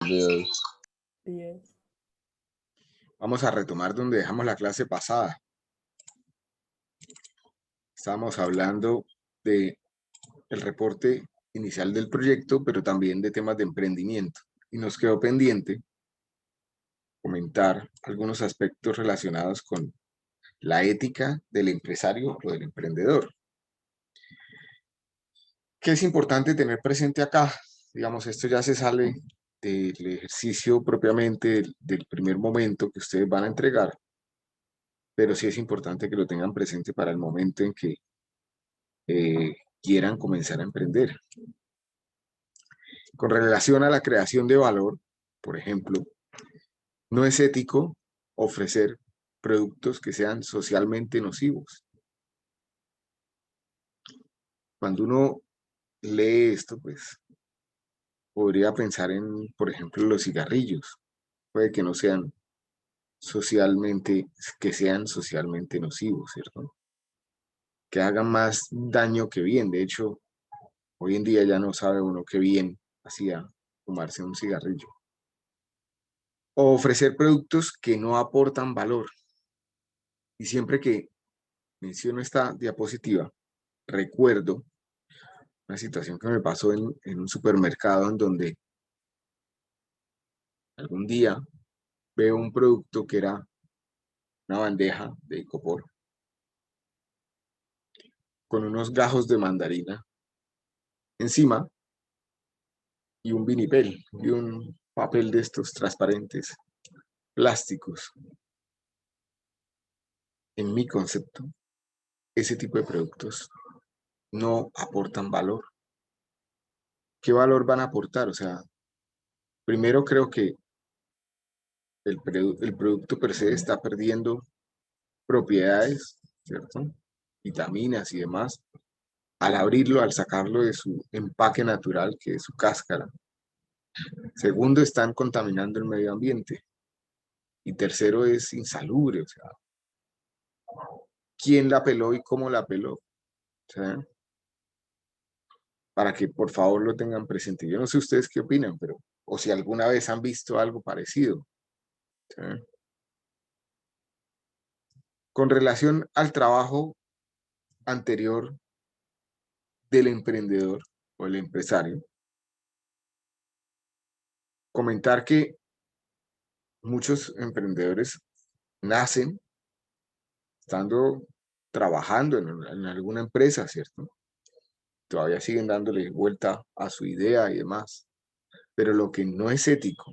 Dios. 10. Vamos a retomar donde dejamos la clase pasada. Estábamos hablando de el reporte inicial del proyecto, pero también de temas de emprendimiento. Y nos quedó pendiente comentar algunos aspectos relacionados con la ética del empresario o del emprendedor. ¿Qué es importante tener presente acá? Digamos, esto ya se sale del ejercicio propiamente del primer momento que ustedes van a entregar, pero sí es importante que lo tengan presente para el momento en que quieran comenzar a emprender. Con relación a la creación de valor, por ejemplo, no es ético ofrecer productos que sean socialmente nocivos. Cuando uno lee esto, pues podría pensar en, por ejemplo, los cigarrillos. Puede que no sean que sean socialmente nocivos, ¿cierto? Que hagan más daño que bien. De hecho, hoy en día ya no sabe uno qué bien hacía fumarse un cigarrillo. O ofrecer productos que no aportan valor. Y siempre que menciono esta diapositiva, recuerdo una situación que me pasó en un supermercado en donde algún día veo un producto que era una bandeja de icopor con unos gajos de mandarina encima y un vinipel y un papel de estos transparentes plásticos. En mi concepto, ese tipo de productos no aportan valor. ¿Qué valor van a aportar? O sea, primero creo que el producto per se está perdiendo propiedades, ¿cierto? Vitaminas y demás, al abrirlo, al sacarlo de su empaque natural, que es su cáscara. Segundo, están contaminando el medio ambiente. Y tercero, es insalubre, o sea, ¿quién la peló y cómo la peló? O sea, para que por favor lo tengan presente. Yo no sé ustedes qué opinan, pero, o si alguna vez han visto algo parecido. ¿Sí? Con relación al trabajo anterior del emprendedor o el empresario, comentar que muchos emprendedores nacen estando trabajando en alguna empresa, ¿cierto? Todavía siguen dándole vuelta a su idea y demás. Pero lo que no es ético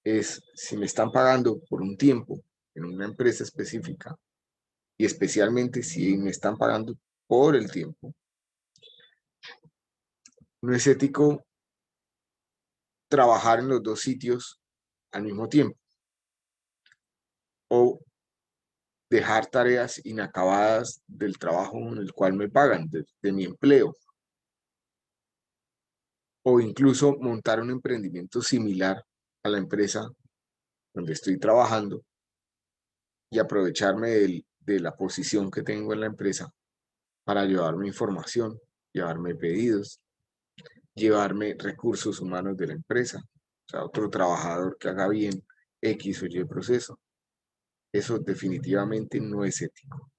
es si me están pagando por un tiempo en una empresa específica y especialmente si me están pagando por el tiempo, no es ético trabajar en los dos sitios al mismo tiempo o dejar tareas inacabadas del trabajo en el cual me pagan, de mi empleo, o incluso montar un emprendimiento similar a la empresa donde estoy trabajando y aprovecharme de la posición que tengo en la empresa para llevarme información, llevarme pedidos, llevarme recursos humanos de la empresa, o sea, otro trabajador que haga bien X o Y proceso. Eso definitivamente no es ético.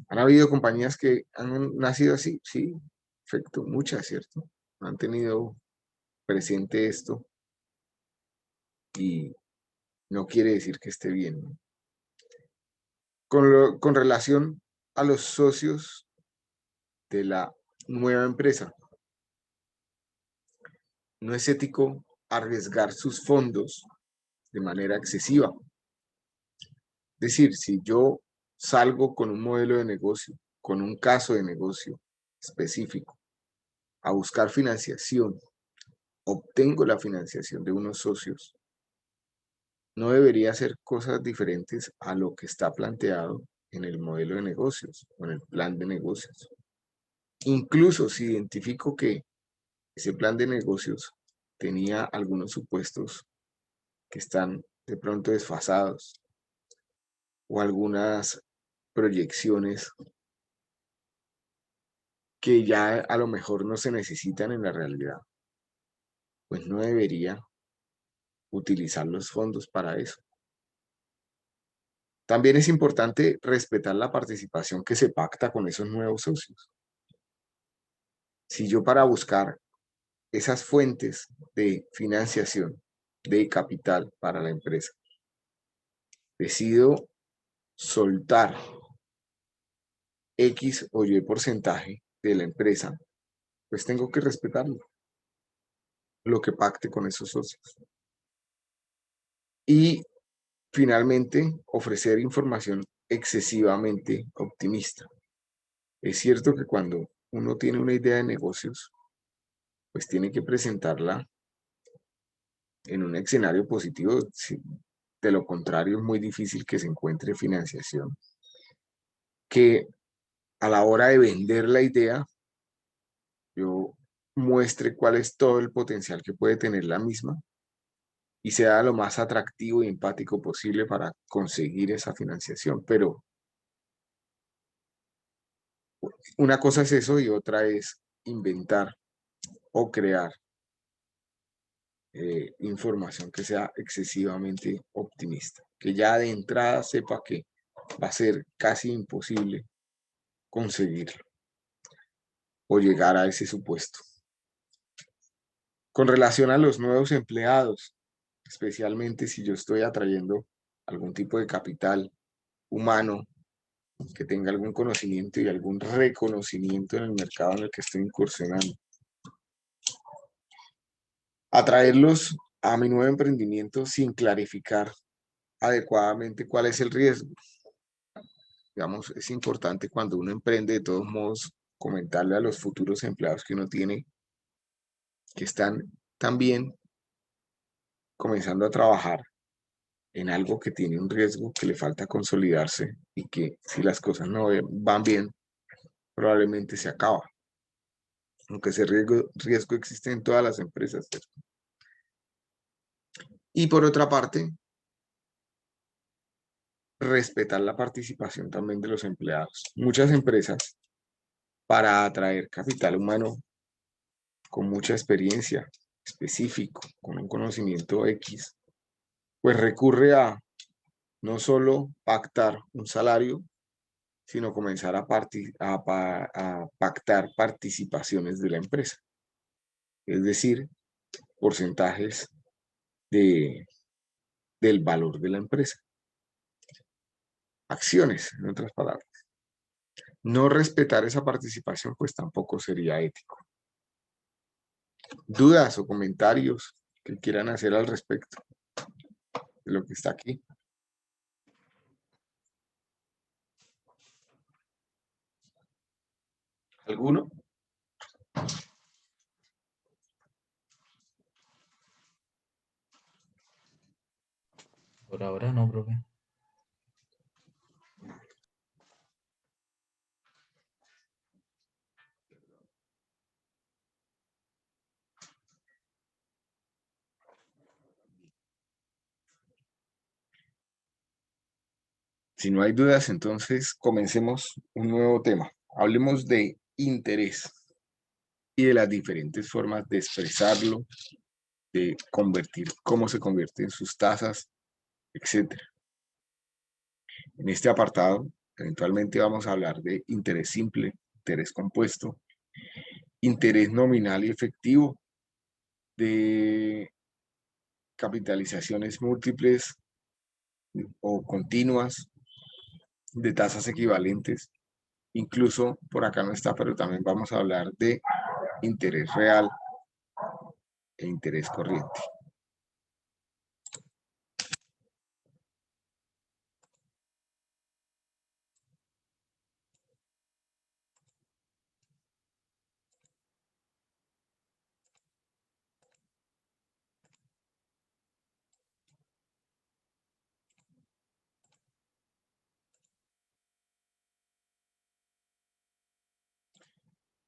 ¿Han habido compañías que han nacido así? Sí, perfecto, muchas, ¿cierto? Han tenido presente esto y no quiere decir que esté bien, ¿no? Con relación a los socios de la nueva empresa, no es ético arriesgar sus fondos de manera excesiva. Es decir, si yo salgo con un modelo de negocio, con un caso de negocio específico, a buscar financiación, obtengo la financiación de unos socios, no debería hacer cosas diferentes a lo que está planteado en el modelo de negocios o en el plan de negocios. Incluso si identifico que ese plan de negocios tenía algunos supuestos que están de pronto desfasados o algunas proyecciones que ya a lo mejor no se necesitan en la realidad. pues no debería utilizar los fondos para eso. También es importante respetar la participación que se pacta con esos nuevos socios. Si yo, para buscar esas fuentes de financiación, de capital para la empresa, decido soltar X o Y porcentaje de la empresa, pues tengo que respetarlo, lo que pacte con esos socios. Y finalmente, ofrecer información excesivamente optimista. Es cierto que cuando uno tiene una idea de negocios, pues tiene que presentarla en un escenario positivo. De lo contrario, es muy difícil que se encuentre financiación que a la hora de vender la idea, yo muestre cuál es todo el potencial que puede tener la misma y sea lo más atractivo y empático posible para conseguir esa financiación. Pero una cosa es eso y otra es inventar o crear información que sea excesivamente optimista, que ya de entrada sepa que va a ser casi imposible conseguirlo o llegar a ese supuesto. Con relación a los nuevos empleados, especialmente si yo estoy atrayendo algún tipo de capital humano que tenga algún conocimiento y algún reconocimiento en el mercado en el que estoy incursionando. Atraerlos a mi nuevo emprendimiento sin clarificar adecuadamente cuál es el riesgo. Digamos, es importante cuando uno emprende, de todos modos, comentarle a los futuros empleados que uno tiene que están también comenzando a trabajar en algo que tiene un riesgo, que le falta consolidarse y que si las cosas no van bien, probablemente se acaba. Aunque ese riesgo existe en todas las empresas. Y por otra parte, respetar la participación también de los empleados. Muchas empresas, para atraer capital humano con mucha experiencia, específico, con un conocimiento X, pues recurre a no solo pactar un salario, sino comenzar a pactar participaciones de la empresa, es decir, porcentajes de, del valor de la empresa, acciones, en otras palabras. No respetar esa participación, pues tampoco sería ético. ¿Dudas o comentarios que quieran hacer al respecto de lo que está aquí? ¿Alguno? Por ahora no, profe. Si no hay dudas, entonces comencemos un nuevo tema. Hablemos de interés y de las diferentes formas de expresarlo, de convertir, cómo se convierte en sus tasas, etcétera. En este apartado, eventualmente vamos a hablar de interés simple, interés compuesto, interés nominal y efectivo, de capitalizaciones múltiples o continuas, de tasas equivalentes. Incluso por acá no está, pero también vamos a hablar de interés real e interés corriente.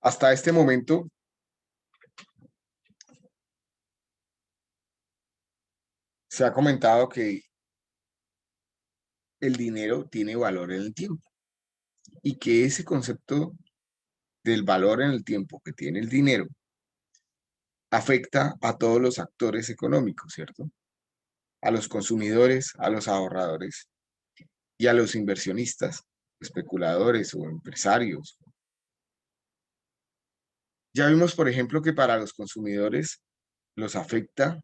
Hasta este momento, se ha comentado que el dinero tiene valor en el tiempo y que ese concepto del valor en el tiempo que tiene el dinero afecta a todos los actores económicos, ¿cierto? A los consumidores, a los ahorradores y a los inversionistas, especuladores o empresarios. Ya vimos, por ejemplo, que para los consumidores los afecta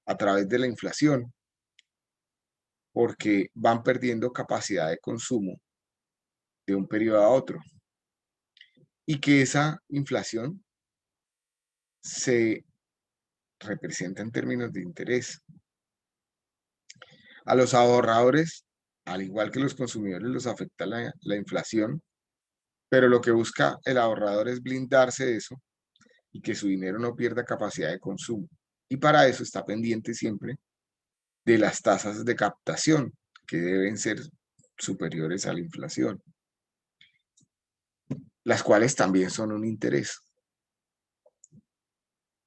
a través de la inflación, porque van perdiendo capacidad de consumo de un periodo a otro, y que esa inflación se representa en términos de interés. A los ahorradores, al igual que los consumidores, los afecta la inflación, pero lo que busca el ahorrador es blindarse de eso y que su dinero no pierda capacidad de consumo. Y para eso está pendiente siempre de las tasas de captación, que deben ser superiores a la inflación, las cuales también son un interés.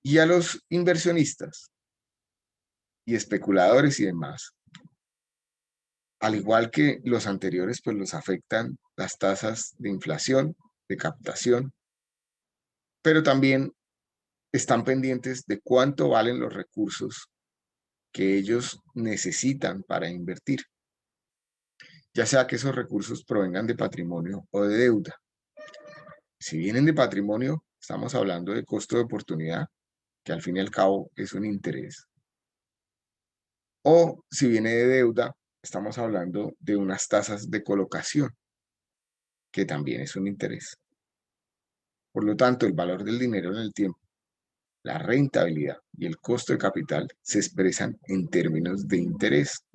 Y a los inversionistas y especuladores y demás, al igual que los anteriores, pues los afectan las tasas de inflación, de captación, pero también están pendientes de cuánto valen los recursos que ellos necesitan para invertir, ya sea que esos recursos provengan de patrimonio o de deuda. Si vienen de patrimonio, estamos hablando de costo de oportunidad, que al fin y al cabo es un interés. O si viene de deuda, estamos hablando de unas tasas de colocación, que también es un interés. Por lo tanto, el valor del dinero en el tiempo, la rentabilidad y el costo de capital se expresan en términos de interés.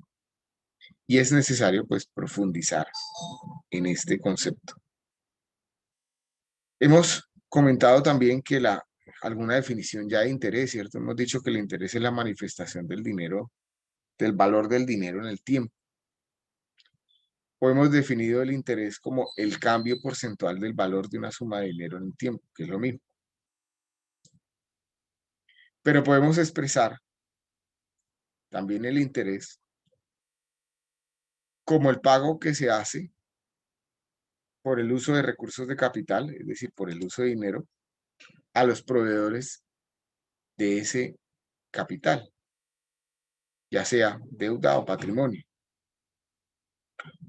Y es necesario, pues, profundizar en este concepto. Hemos comentado también que alguna definición ya de interés, ¿cierto? Hemos dicho que el interés es la manifestación del dinero, del valor del dinero en el tiempo. O hemos definido el interés como el cambio porcentual del valor de una suma de dinero en el tiempo, que es lo mismo. Pero podemos expresar también el interés como el pago que se hace por el uso de recursos de capital, es decir, por el uso de dinero, a los proveedores de ese capital, ya sea deuda o patrimonio,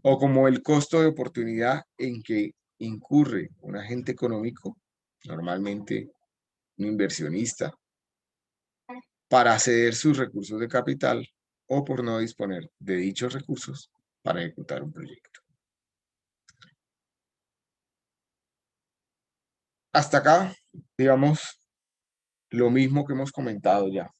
o como el costo de oportunidad en que incurre un agente económico, normalmente un inversionista, para ceder sus recursos de capital o por no disponer de dichos recursos para ejecutar un proyecto. Hasta acá, digamos, lo mismo que hemos comentado ya.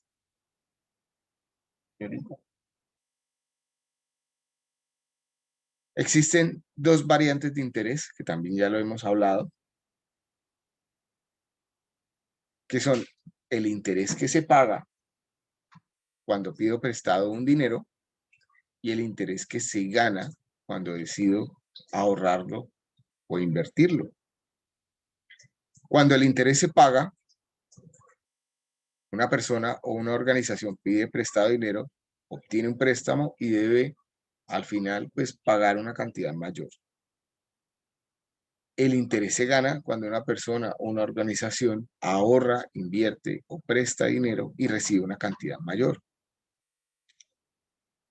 Existen dos variantes de interés, que también ya lo hemos hablado, que son el interés que se paga cuando pido prestado un dinero y el interés que se gana cuando decido ahorrarlo o invertirlo. Cuando el interés se paga, una persona o una organización pide prestado dinero, obtiene un préstamo y debe al final pues pagar una cantidad mayor. El interés se gana cuando una persona o una organización ahorra, invierte o presta dinero y recibe una cantidad mayor.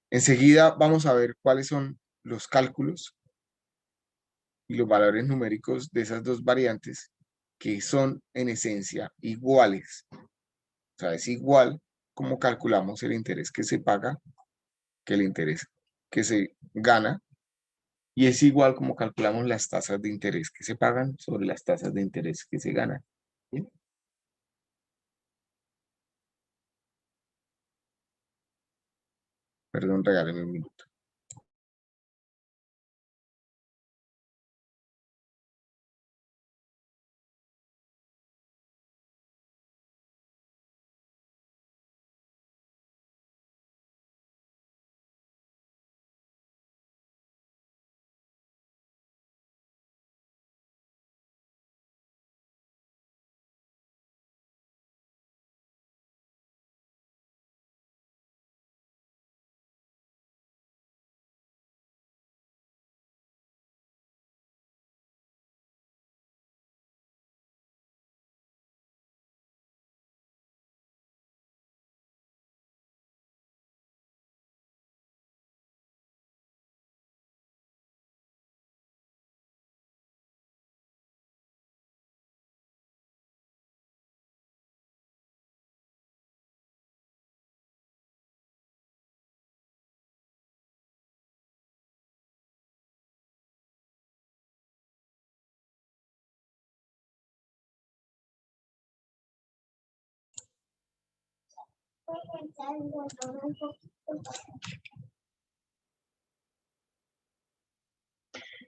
Enseguida vamos a ver cuáles son los cálculos y los valores numéricos de esas dos variantes que son en esencia iguales. O sea, es igual como calculamos el interés que se paga que el interés que se gana y es igual como calculamos las tasas de interés que se pagan sobre las tasas de interés que se ganan. ¿Sí? Perdón, regáleme un minuto.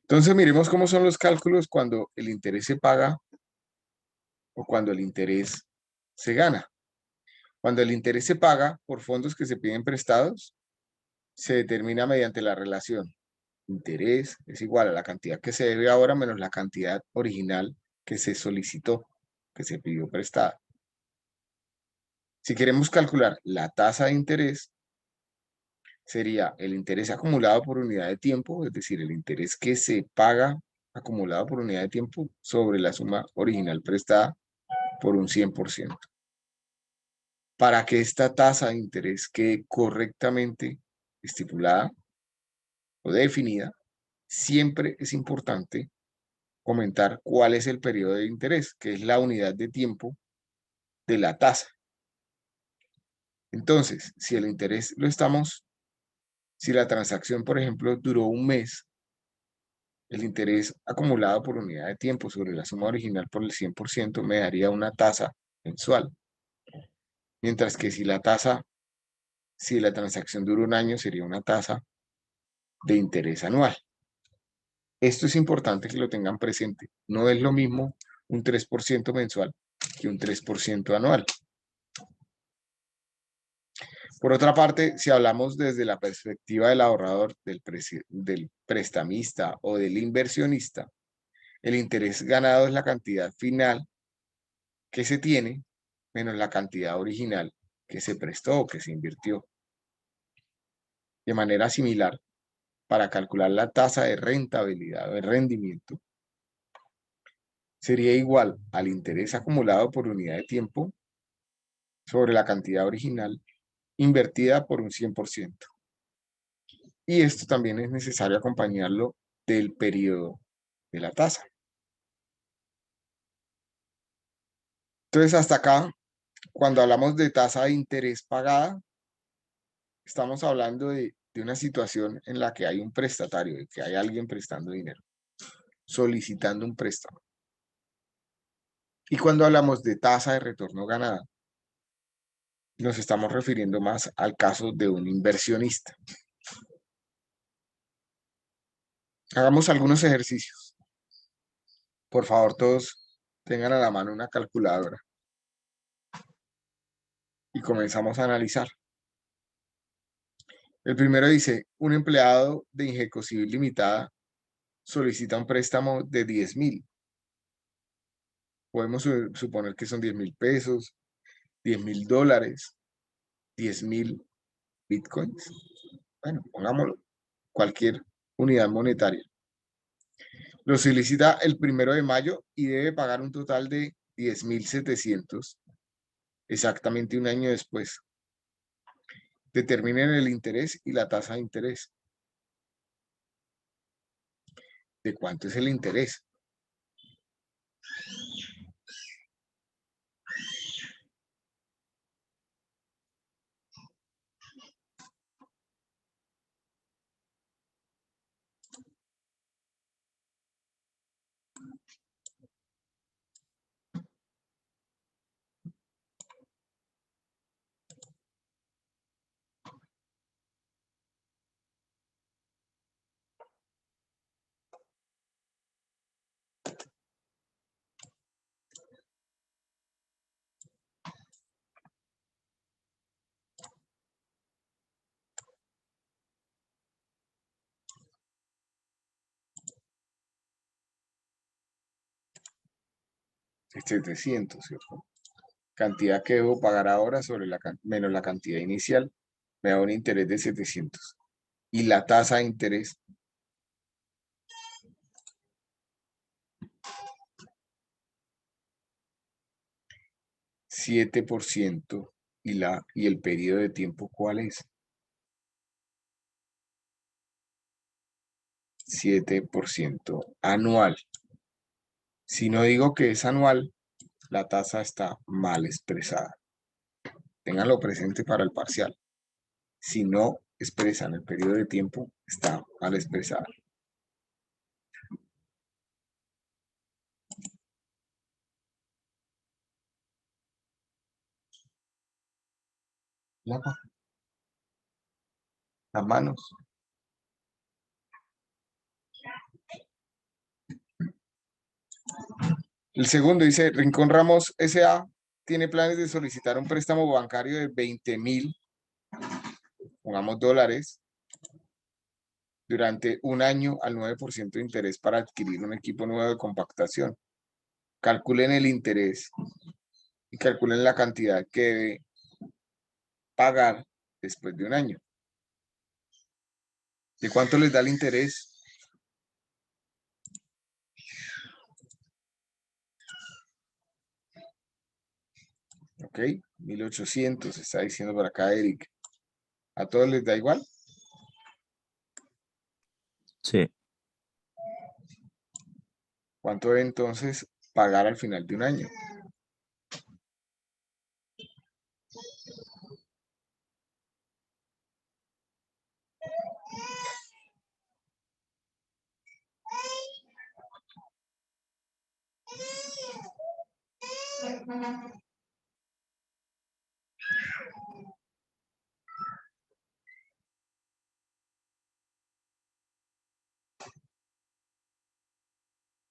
Entonces miremos cómo son los cálculos cuando el interés se paga o cuando el interés se gana. Cuando el interés se paga por fondos que se piden prestados, se determina mediante la relación interés es igual a la cantidad que se debe ahora menos la cantidad original que se solicitó, que se pidió prestada. Si queremos calcular la tasa de interés, sería el interés acumulado por unidad de tiempo, es decir, el interés que se paga acumulado por unidad de tiempo sobre la suma original prestada por un 100%. Para que esta tasa de interés quede correctamente estipulada o definida, siempre es importante comentar cuál es el periodo de interés, que es la unidad de tiempo de la tasa. Entonces, si el interés si la transacción, por ejemplo, duró un mes, el interés acumulado por unidad de tiempo sobre la suma original por el 100% me daría una tasa mensual. Mientras que si la transacción dura un año, sería una tasa de interés anual. Esto es importante que lo tengan presente. No es lo mismo un 3% mensual que un 3% anual. Por otra parte, si hablamos desde la perspectiva del ahorrador, del prestamista o del inversionista, el interés ganado es la cantidad final que se tiene menos la cantidad original que se prestó o que se invirtió. De manera similar, para calcular la tasa de rentabilidad o de rendimiento, sería igual al interés acumulado por unidad de tiempo sobre la cantidad original invertida por un 100%. Y esto también es necesario acompañarlo del periodo de la tasa. Entonces, hasta acá, cuando hablamos de tasa de interés pagada, estamos hablando de una situación en la que hay un prestatario, de que hay alguien prestando dinero, solicitando un préstamo. Y cuando hablamos de tasa de retorno ganada, nos estamos refiriendo más al caso de un inversionista. Hagamos algunos ejercicios. Por favor, todos tengan a la mano una calculadora y comenzamos a analizar. El primero dice, un empleado de Ingeco Civil Limitada solicita un préstamo de 10.000. Podemos suponer que son 10.000 pesos, 10.000 dólares, 10.000 bitcoins. Bueno, pongámoslo, cualquier unidad monetaria. Lo solicita el 1 de mayo y debe pagar un total de 10.700, exactamente un año después. Determinen el interés y la tasa de interés. ¿De cuánto es el interés? Es 700, ¿cierto? Cantidad que debo pagar ahora sobre menos la cantidad inicial, me da un interés de 700. Y la tasa de interés, 7%. Y el periodo de tiempo, ¿cuál es? 7% anual. Si no digo que es anual, la tasa está mal expresada. Ténganlo presente para el parcial. Si no expresan el periodo de tiempo, está mal expresada. Lava las manos. El segundo dice, Rincón Ramos S.A. tiene planes de solicitar un préstamo bancario de 20.000, pongamos dólares, durante un año al 9% de interés para adquirir un equipo nuevo de compactación. Calculen el interés y calculen la cantidad que debe pagar después de un año. ¿De cuánto les da el interés? Ok, 1.800, está diciendo por acá Eric. ¿A todos les da igual? Sí. ¿Cuánto debe entonces pagar al final de un año?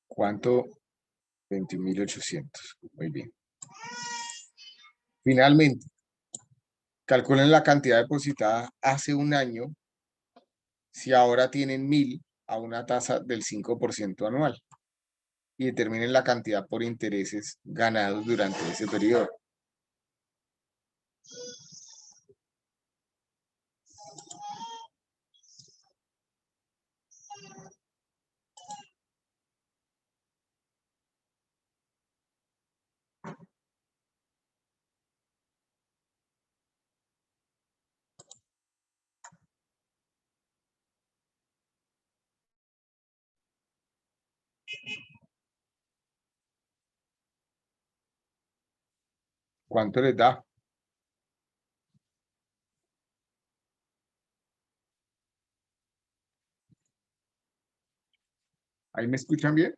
¿Cuánto? 21.800. Muy bien. Finalmente, calculen la cantidad depositada hace un año si ahora tienen 1.000 a una tasa del 5% anual y determinen la cantidad por intereses ganados durante ese periodo. ¿Cuánto les da? ¿Ahí me escuchan bien?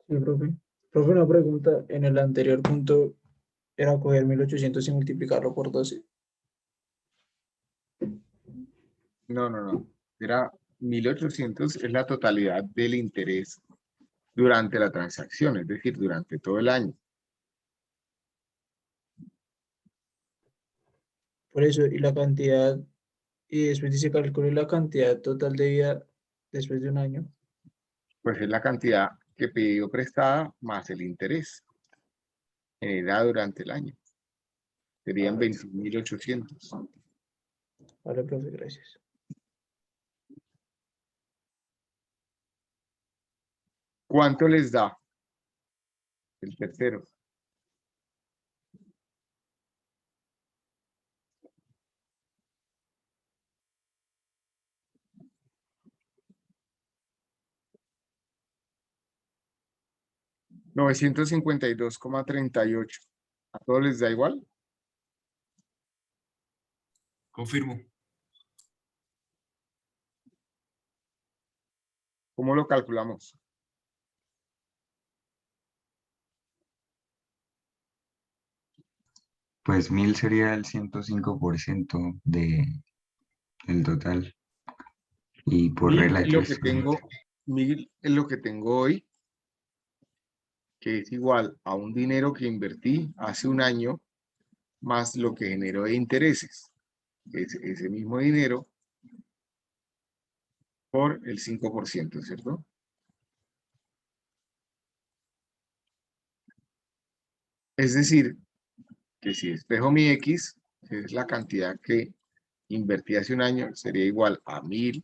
Sí, profe. Profe, una pregunta. En el anterior punto era coger 1.800 y multiplicarlo por 12. No, no, no. Era 1.800 es la totalidad del interés durante la transacción, es decir, durante todo el año. Por eso, y la cantidad, y después dice calcule la cantidad total de vida después de un año. Pues es la cantidad que pidió prestada más el interés generada durante el año. Serían 21.800. Vale, profe, gracias. ¿Cuánto les da el tercero? $952,38. ¿A todos les da igual? Confirmo. ¿Cómo lo calculamos? Pues 1.000 sería el 105% del total. Y por 1.000 regla de es lo que tres. tengo, 1.000 es lo que tengo hoy, que es igual a un dinero que invertí hace un año más lo que generó de intereses. Ese mismo dinero por el 5%, ¿cierto? Es decir, que si despejo mi X, que es la cantidad que invertí hace un año, sería igual a 1.000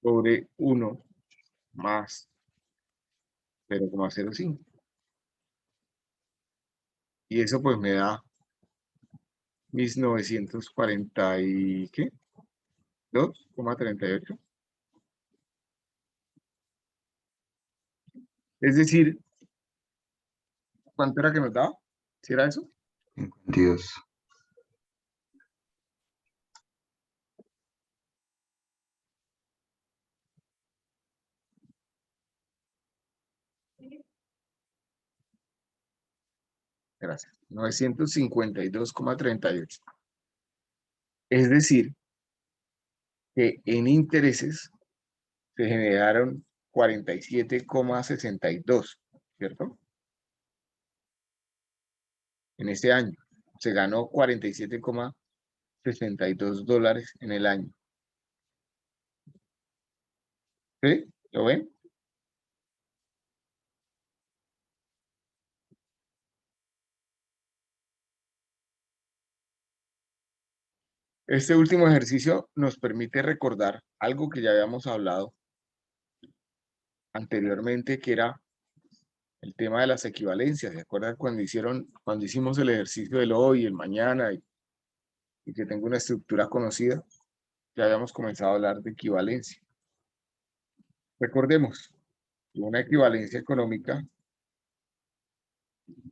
sobre 1 más 0,05. Y eso pues me da mis 940 y ¿qué? 2,38. Es decir, ¿cuánto era que nos daba? ¿Si era eso? 52. Gracias. 952,38. Es decir, que en intereses se generaron 47,62, ¿cierto? En este año se ganó 47,62 dólares en el año. ¿Sí? ¿Lo ven? Este último ejercicio nos permite recordar algo que ya habíamos hablado anteriormente, que era el tema de las equivalencias. ¿Se acuerdan cuando hicimos el ejercicio del hoy, el mañana y que tengo una estructura conocida? Ya habíamos comenzado a hablar de equivalencia. Recordemos que una equivalencia económica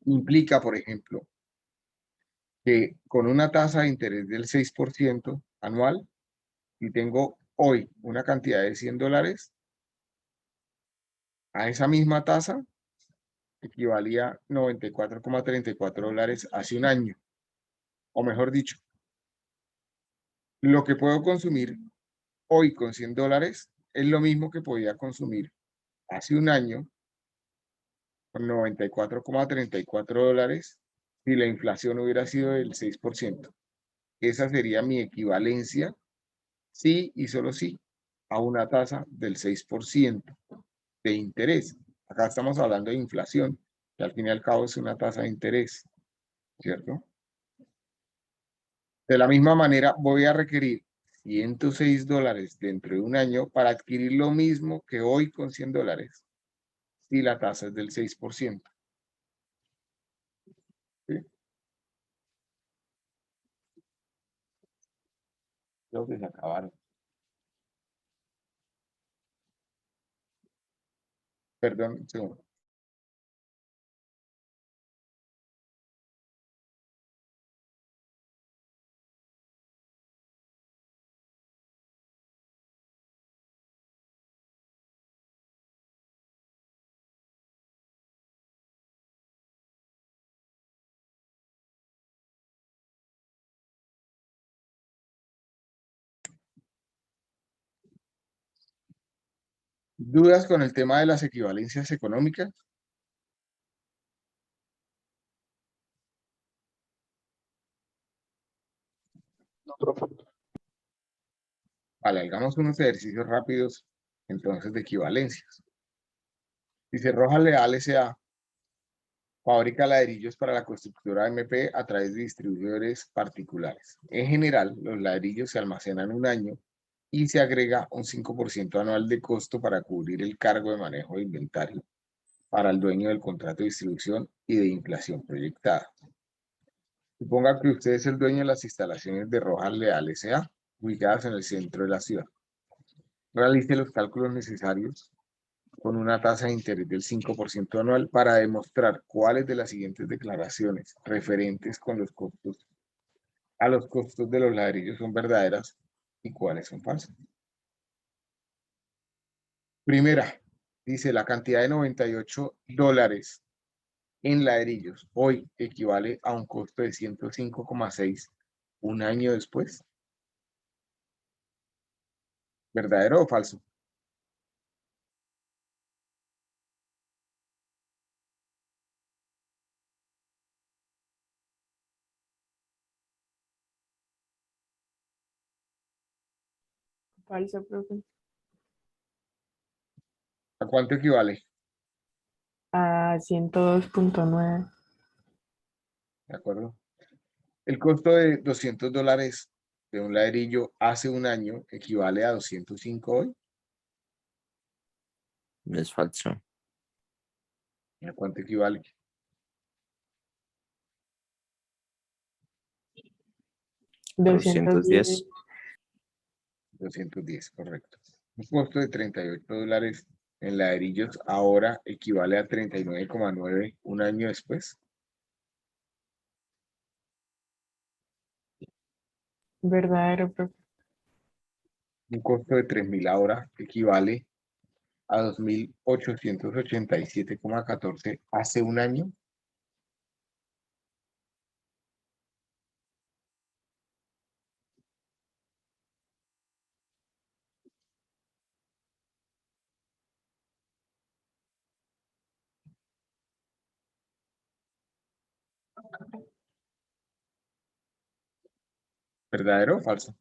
implica, por ejemplo, que con una tasa de interés del 6% anual, y tengo hoy una cantidad de 100 dólares, a esa misma tasa equivalía 94,34 dólares hace un año. O mejor dicho, lo que puedo consumir hoy con 100 dólares es lo mismo que podía consumir hace un año con 94,34 dólares si la inflación hubiera sido del 6%. Esa sería mi equivalencia, sí y solo sí, a una tasa del 6% de interés. Acá estamos hablando de inflación, que al fin y al cabo es una tasa de interés, ¿cierto? De la misma manera, voy a requerir 106 dólares dentro de un año para adquirir lo mismo que hoy con 100 dólares, si la tasa es del 6%. ¿Sí? Creo que se acabaron. Perdón, un segundo. ¿Dudas con el tema de las equivalencias económicas? No, profe. Vale, hagamos unos ejercicios rápidos entonces de equivalencias. Dice Rojas Leal S.A. fabrica ladrillos para la constructora MP a través de distribuidores particulares. En general, los ladrillos se almacenan un año y se agrega un 5% anual de costo para cubrir el cargo de manejo de inventario para el dueño del contrato de distribución y de inflación proyectada. Suponga que usted es el dueño de las instalaciones de Rojas Leal S.A., ubicadas en el centro de la ciudad. Realice los cálculos necesarios con una tasa de interés del 5% anual para demostrar cuáles de las siguientes declaraciones referentes con los costos a los costos de los ladrillos son verdaderas y cuáles son falsas. Primera, dice la cantidad de 98 dólares en ladrillos hoy equivale a un costo de 105,6 un año después. ¿Verdadero o falso? Falso, profe. ¿A cuánto equivale? A 102.9. ¿De acuerdo? El costo de 200 dólares de un ladrillo hace un año equivale a 205 hoy. Es falso. ¿A cuánto equivale? 210. 210, correcto. Un costo de 38 dólares en ladrillos ahora equivale a 39,9 un año después. Verdadero, profe. Un costo de 3.000 ahora equivale a 2.887,14 hace un año. ¿Verdadero o falso?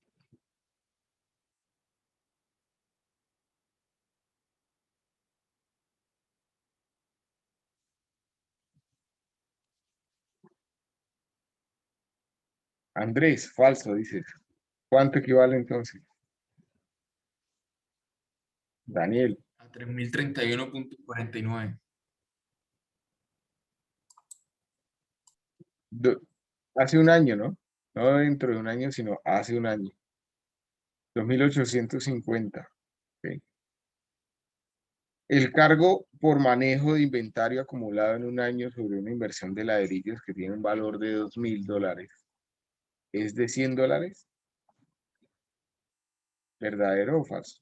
Andrés, falso, dices. ¿Cuánto equivale entonces? Daniel, A 3031.49. do- hace un año, ¿no? No dentro de un año, sino hace un año. 2850. Ok. El cargo por manejo de inventario acumulado en un año sobre una inversión de ladrillos que tiene un valor de $2000 es de $100. ¿Verdadero o falso?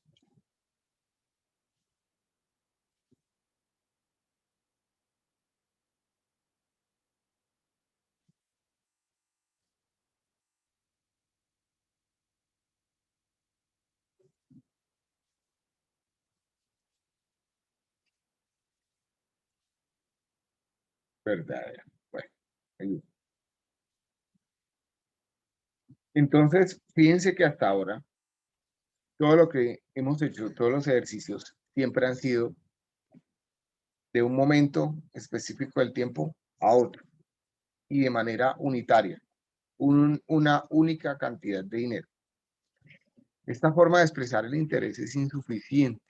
Verdadero. Bueno, ahí. Entonces, fíjense que hasta ahora, todo lo que hemos hecho, todos los ejercicios, siempre han sido de un momento específico del tiempo a otro y de manera unitaria, una única cantidad de dinero. Esta forma de expresar el interés es insuficiente.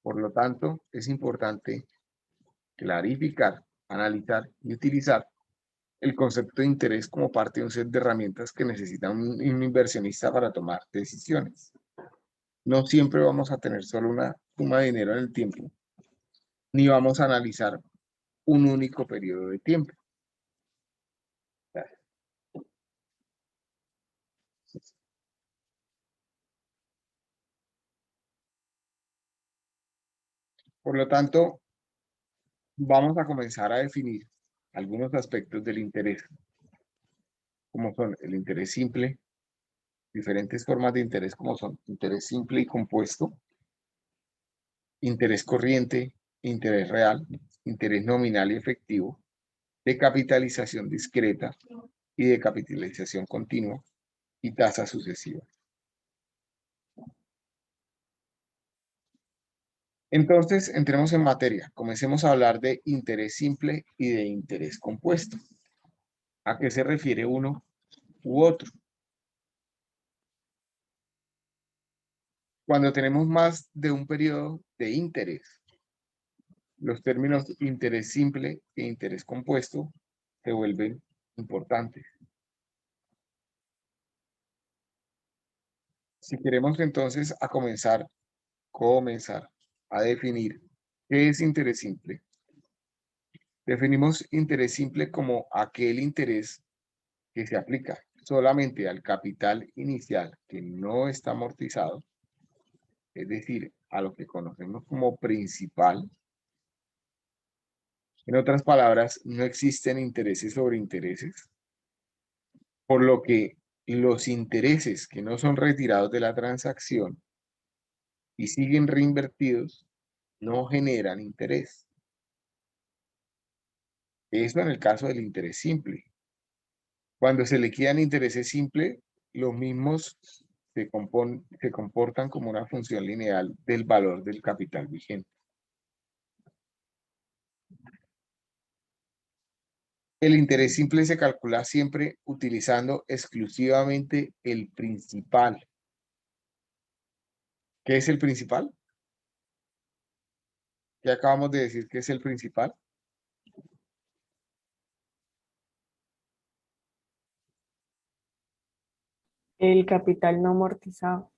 Por lo tanto, es importante clarificar, analizar y utilizar el concepto de interés como parte de un set de herramientas que necesita un inversionista para tomar decisiones. No siempre vamos a tener solo una suma de dinero en el tiempo, ni vamos a analizar un único periodo de tiempo. Por lo tanto, vamos a comenzar a definir algunos aspectos del interés, como son el interés simple, diferentes formas de interés como son interés simple y compuesto, interés corriente, interés real, interés nominal y efectivo, de capitalización discreta y de capitalización continua y tasa sucesiva. Entonces, entremos en materia. Comencemos a hablar de interés simple y de interés compuesto. ¿A qué se refiere uno u otro? Cuando tenemos más de un periodo de interés, los términos interés simple e interés compuesto se vuelven importantes. Si queremos entonces a comenzar a definir qué es interés simple. Definimos interés simple como aquel interés que se aplica solamente al capital inicial que no está amortizado, es decir, a lo que conocemos como principal. En otras palabras, no existen intereses sobre intereses, por lo que los intereses que no son retirados de la transacción y siguen reinvertidos no generan interés. Eso en el caso del interés simple. Cuando se liquidan intereses simples, los mismos se comportan como una función lineal del valor del capital vigente. El interés simple se calcula siempre utilizando exclusivamente el principal. ¿Qué es el principal? ¿Qué acabamos de decir que es el principal? El capital no amortizado.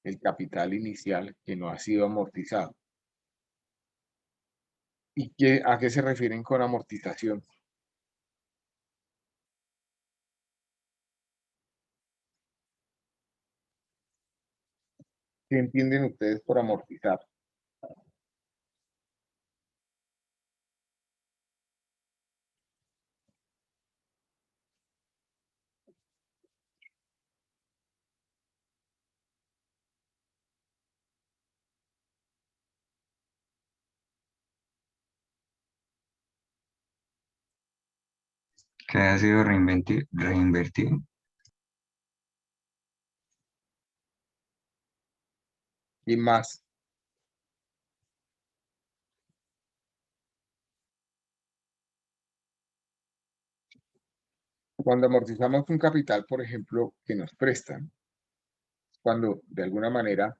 El capital inicial que no ha sido amortizado. ¿Y a qué se refieren con amortización? ¿Qué entienden ustedes por amortizar? que haya sido reinvertido. Y más. Cuando amortizamos un capital, por ejemplo, que nos prestan, cuando de alguna manera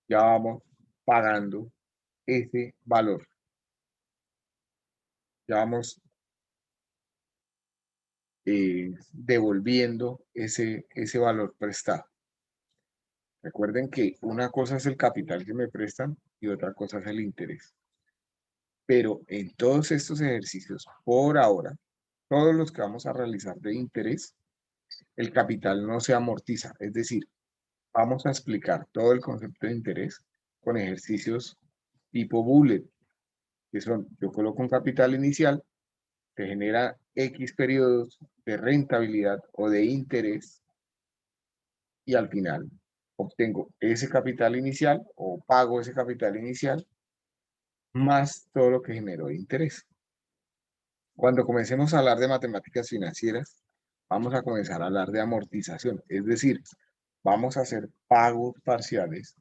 ya vamos pagando ese valor, ya vamos devolviendo ese valor prestado. Recuerden que una cosa es el capital que me prestan y otra cosa es el interés. Pero en todos estos ejercicios, por ahora, todos los que vamos a realizar de interés, el capital no se amortiza. Es decir, vamos a explicar todo el concepto de interés con ejercicios tipo bullet, que son, yo coloco un capital inicial, se genera X periodos de rentabilidad o de interés y al final obtengo ese capital inicial o pago ese capital inicial más todo lo que generó de interés. Cuando comencemos a hablar de matemáticas financieras, vamos a comenzar a hablar de amortización, es decir, vamos a hacer pagos parciales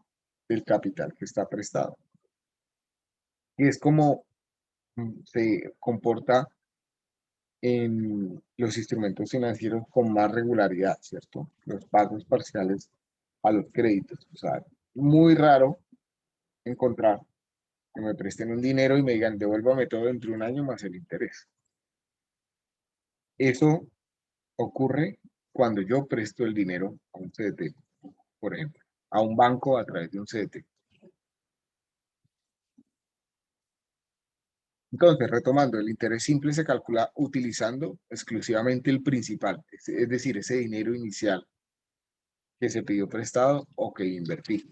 del capital que está prestado. Y es como se comporta en los instrumentos financieros con más regularidad, ¿cierto? Los pagos parciales a los créditos. O sea, muy raro encontrar que me presten un dinero y me digan, devuélvame todo dentro de un año más el interés. Eso ocurre cuando yo presto el dinero a un CDT, por ejemplo, a un banco a través de un CDT. Entonces, retomando, el interés simple se calcula utilizando exclusivamente el principal, es decir, ese dinero inicial que se pidió prestado o que invertí,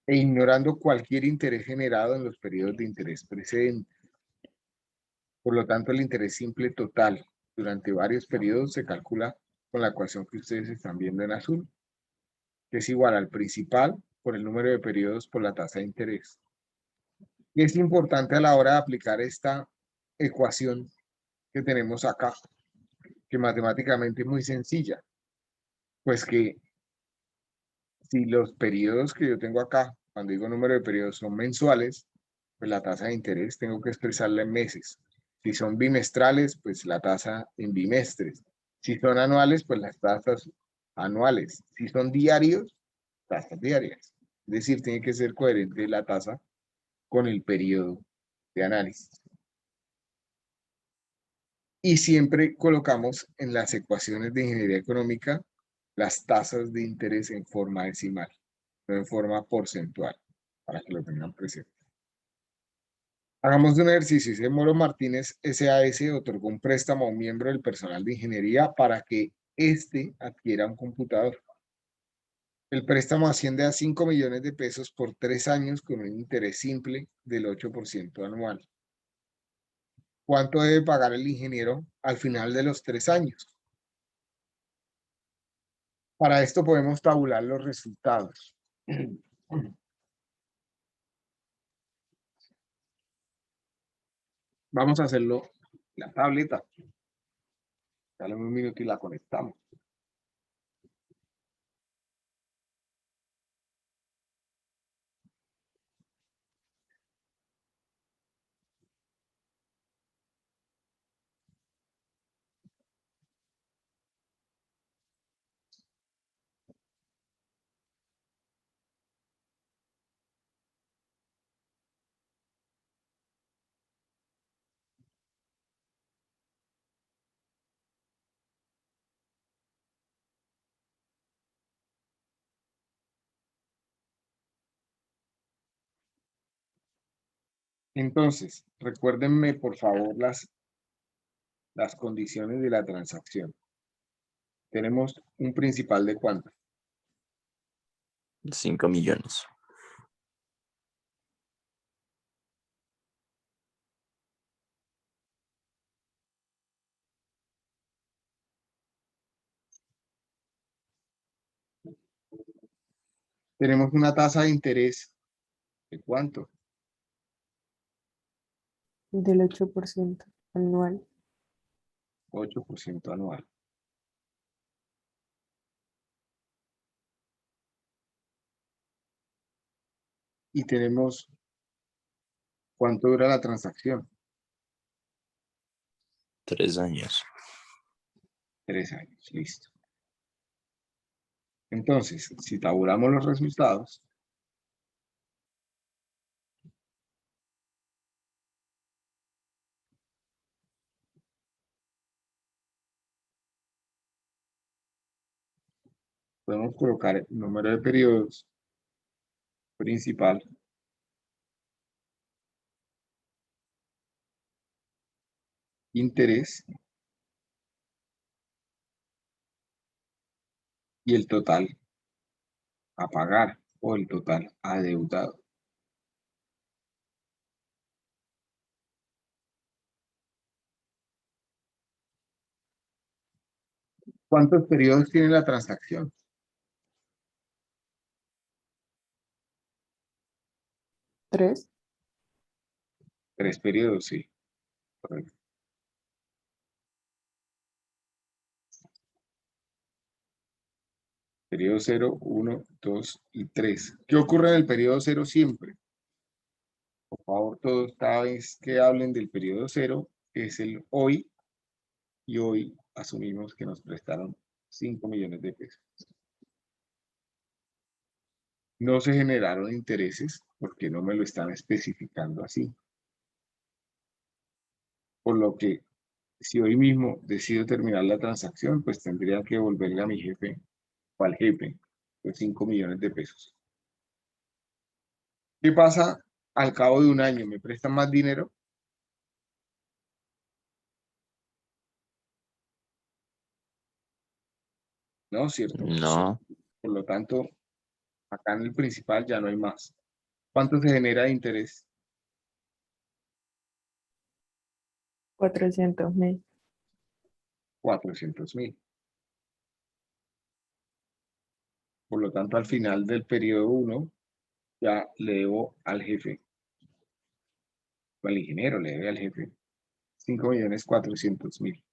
e ignorando cualquier interés generado en los periodos de interés precedentes. Por lo tanto, el interés simple total durante varios periodos se calcula con la ecuación que ustedes están viendo en azul, que es igual al principal por el número de periodos por la tasa de interés. Y es importante a la hora de aplicar esta ecuación que tenemos acá, que matemáticamente es muy sencilla, pues que si los periodos que yo tengo acá, cuando digo número de periodos, son mensuales, pues la tasa de interés tengo que expresarla en meses. Si son bimestrales, pues la tasa en bimestres. Si son anuales, pues las tasas anuales. Si son diarios, tasas diarias. Es decir, tiene que ser coherente la tasa con el periodo de análisis. Y siempre colocamos en las ecuaciones de ingeniería económica las tasas de interés en forma decimal, no en forma porcentual, para que lo tengan presente. Hagamos un ejercicio. Dice Moro Martínez SAS otorgó un préstamo a un miembro del personal de ingeniería para que éste adquiera un computador. El préstamo asciende a 5 millones de pesos por 3 años con un interés simple del 8% anual. ¿Cuánto debe pagar el ingeniero al final de los 3 años? Para esto podemos tabular los resultados. Vamos a hacerlo en la tableta. Dale un minuto y la conectamos. Entonces, recuérdenme por favor las condiciones de la transacción. Tenemos un principal de ¿cuánto? 5 millones. Tenemos una tasa de interés de ¿cuánto? Del 8% anual. 8% anual. Y tenemos cuánto dura la transacción. 3 años. 3 años, listo. Entonces, si tabulamos los resultados, podemos colocar el número de periodos principal, interés y el total a pagar o el total adeudado. ¿Cuántos periodos tiene la transacción? 3. 3 periodos, sí. Correcto. Periodo 0, 1, 2 y 3. ¿Qué ocurre en el periodo 0 siempre? Por favor, todos cada vez que hablen del periodo 0 es el hoy, y hoy asumimos que nos prestaron 5 millones de pesos. No se generaron intereses porque no me lo están especificando así. Por lo que, si hoy mismo decido terminar la transacción, pues tendría que devolverle a mi jefe o al jefe los 5 millones de pesos. ¿Qué pasa al cabo de un año? ¿Me prestan más dinero? No, ¿cierto? No, Por lo tanto, acá en el principal ya no hay más. ¿Cuánto se genera de interés? 400.000. 400.000. Por lo tanto, al final del periodo 1, ya le debo al jefe, o al ingeniero le debe al jefe, 5.400.000.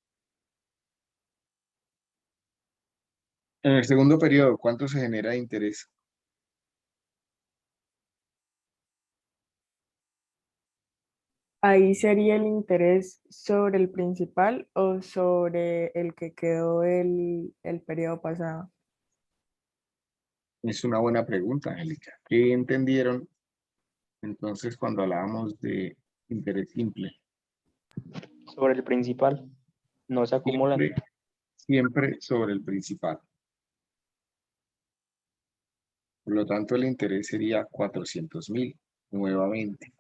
En el segundo periodo, ¿cuánto se genera de interés? Ahí sería el interés sobre el principal o sobre el que quedó el periodo pasado. Es una buena pregunta, Angélica. ¿Qué entendieron entonces cuando hablábamos de interés simple? Sobre el principal, no se acumulan. Siempre sobre el principal. Por lo tanto, el interés sería 400.000 nuevamente.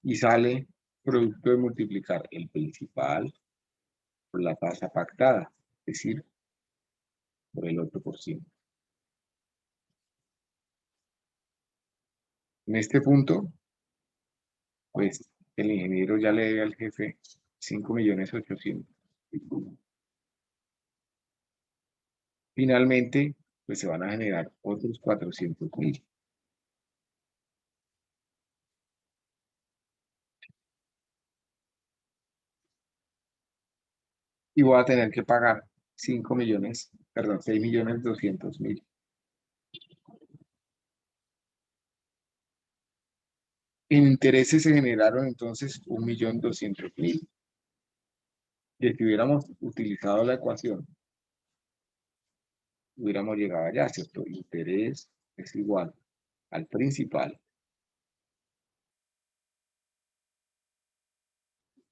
Y sale producto de multiplicar el principal por la tasa pactada, es decir, por el 8%. En este punto, pues el ingeniero ya le debe al jefe 5.800.000. Finalmente, pues se van a generar otros 400.000. Y voy a tener que pagar 6.200.000. En intereses se generaron entonces 1.200.000. Y si hubiéramos utilizado la ecuación, hubiéramos llegado allá, ¿cierto? Interés es igual al principal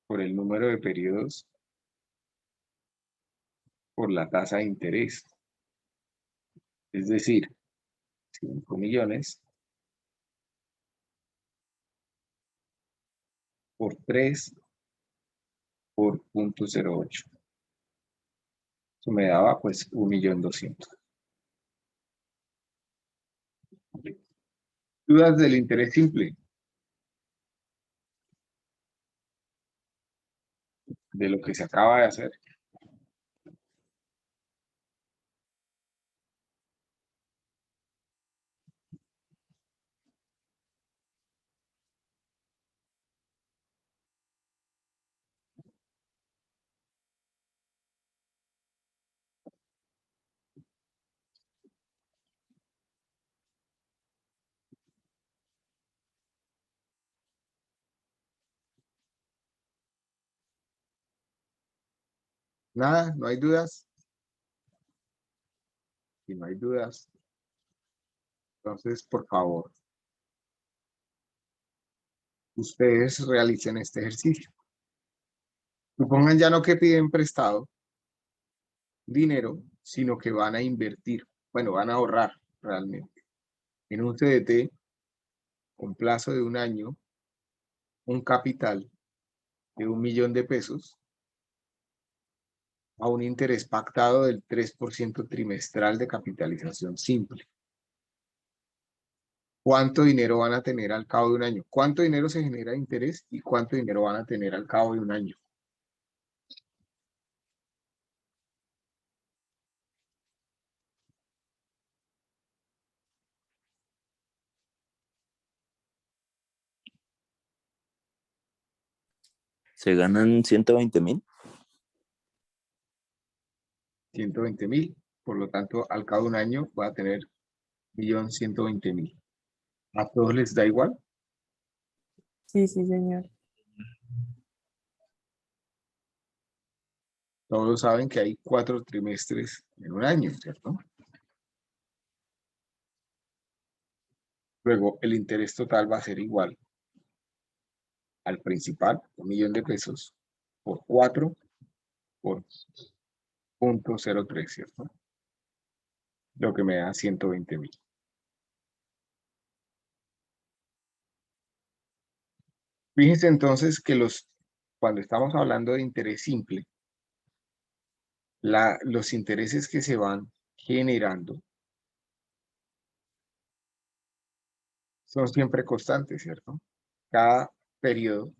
por el número de periodos por la tasa de interés. Es decir, 5 millones por 3 por 0.08. Eso me daba pues 1.200.000. ¿Dudas del interés simple? De lo que se acaba de hacer. Nada, no hay dudas. Si no hay dudas, entonces, por favor, ustedes realicen este ejercicio. Supongan ya no que piden prestado dinero, sino que van a invertir, bueno, van a ahorrar realmente en un CDT con plazo de 1 año, un capital de 1 millón de pesos a un interés pactado del 3% trimestral de capitalización simple. ¿Cuánto dinero van a tener al cabo de 1 año? ¿Cuánto dinero se genera de interés y cuánto dinero van a tener al cabo de 1 año? Se ganan 120.000. 120.000. Por lo tanto, al cabo de 1 año va a tener 1.120.000. ¿A todos les da igual? Sí, sí, señor. Todos saben que hay 4 trimestres en 1 año, ¿cierto? Luego, el interés total va a ser igual al principal, 1 millón de pesos, por 4 por 0.03, ¿cierto? Lo que me da 120.000. Fíjense entonces que cuando estamos hablando de interés simple, los intereses que se van generando son siempre constantes, ¿cierto? Cada periodo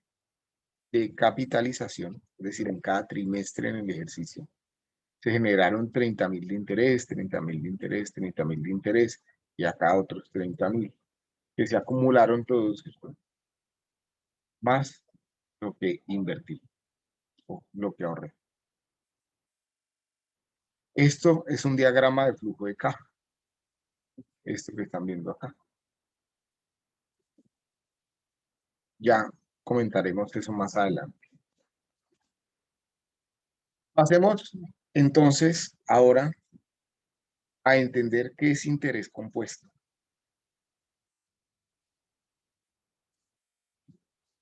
de capitalización, es decir, en cada trimestre en el ejercicio, se generaron 30.000 de interés, 30.000 de interés, 30.000 de interés, y acá otros 30.000, que se acumularon todos, ¿cierto? Más lo que invertí, o lo que ahorré. Esto es un diagrama de flujo de caja. Esto que están viendo acá. Ya comentaremos eso más adelante. Pasemos entonces ahora a entender qué es interés compuesto.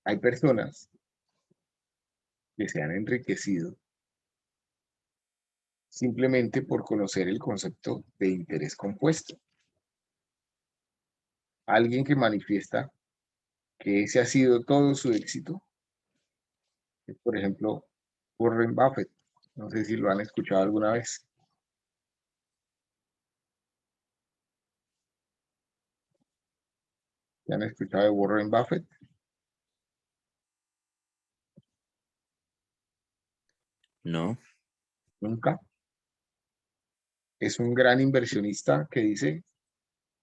Hay personas que se han enriquecido simplemente por conocer el concepto de interés compuesto. Alguien que manifiesta que ese ha sido todo su éxito es, por ejemplo, Warren Buffett. No sé si lo han escuchado alguna vez. ¿Ya han escuchado de Warren Buffett? No. Nunca. Es un gran inversionista que dice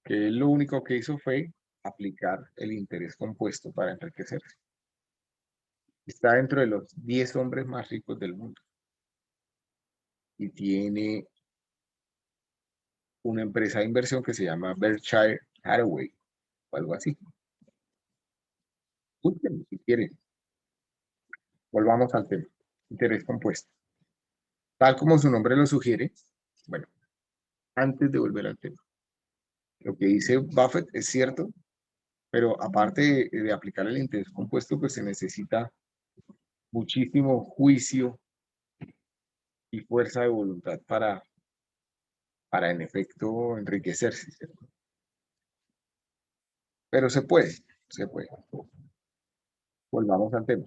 que él lo único que hizo fue aplicar el interés compuesto para enriquecerse. Está dentro de los 10 hombres más ricos del mundo. Y tiene una empresa de inversión que se llama Berkshire Hathaway o algo así. Búsquenlo si quieren. Volvamos al tema. Interés compuesto. Tal como su nombre lo sugiere, bueno, antes de volver al tema, lo que dice Buffett es cierto, pero aparte de aplicar el interés compuesto, pues se necesita muchísimo juicio y fuerza de voluntad para en efecto enriquecerse, ¿cierto? Pero se puede, se puede. Volvamos al tema.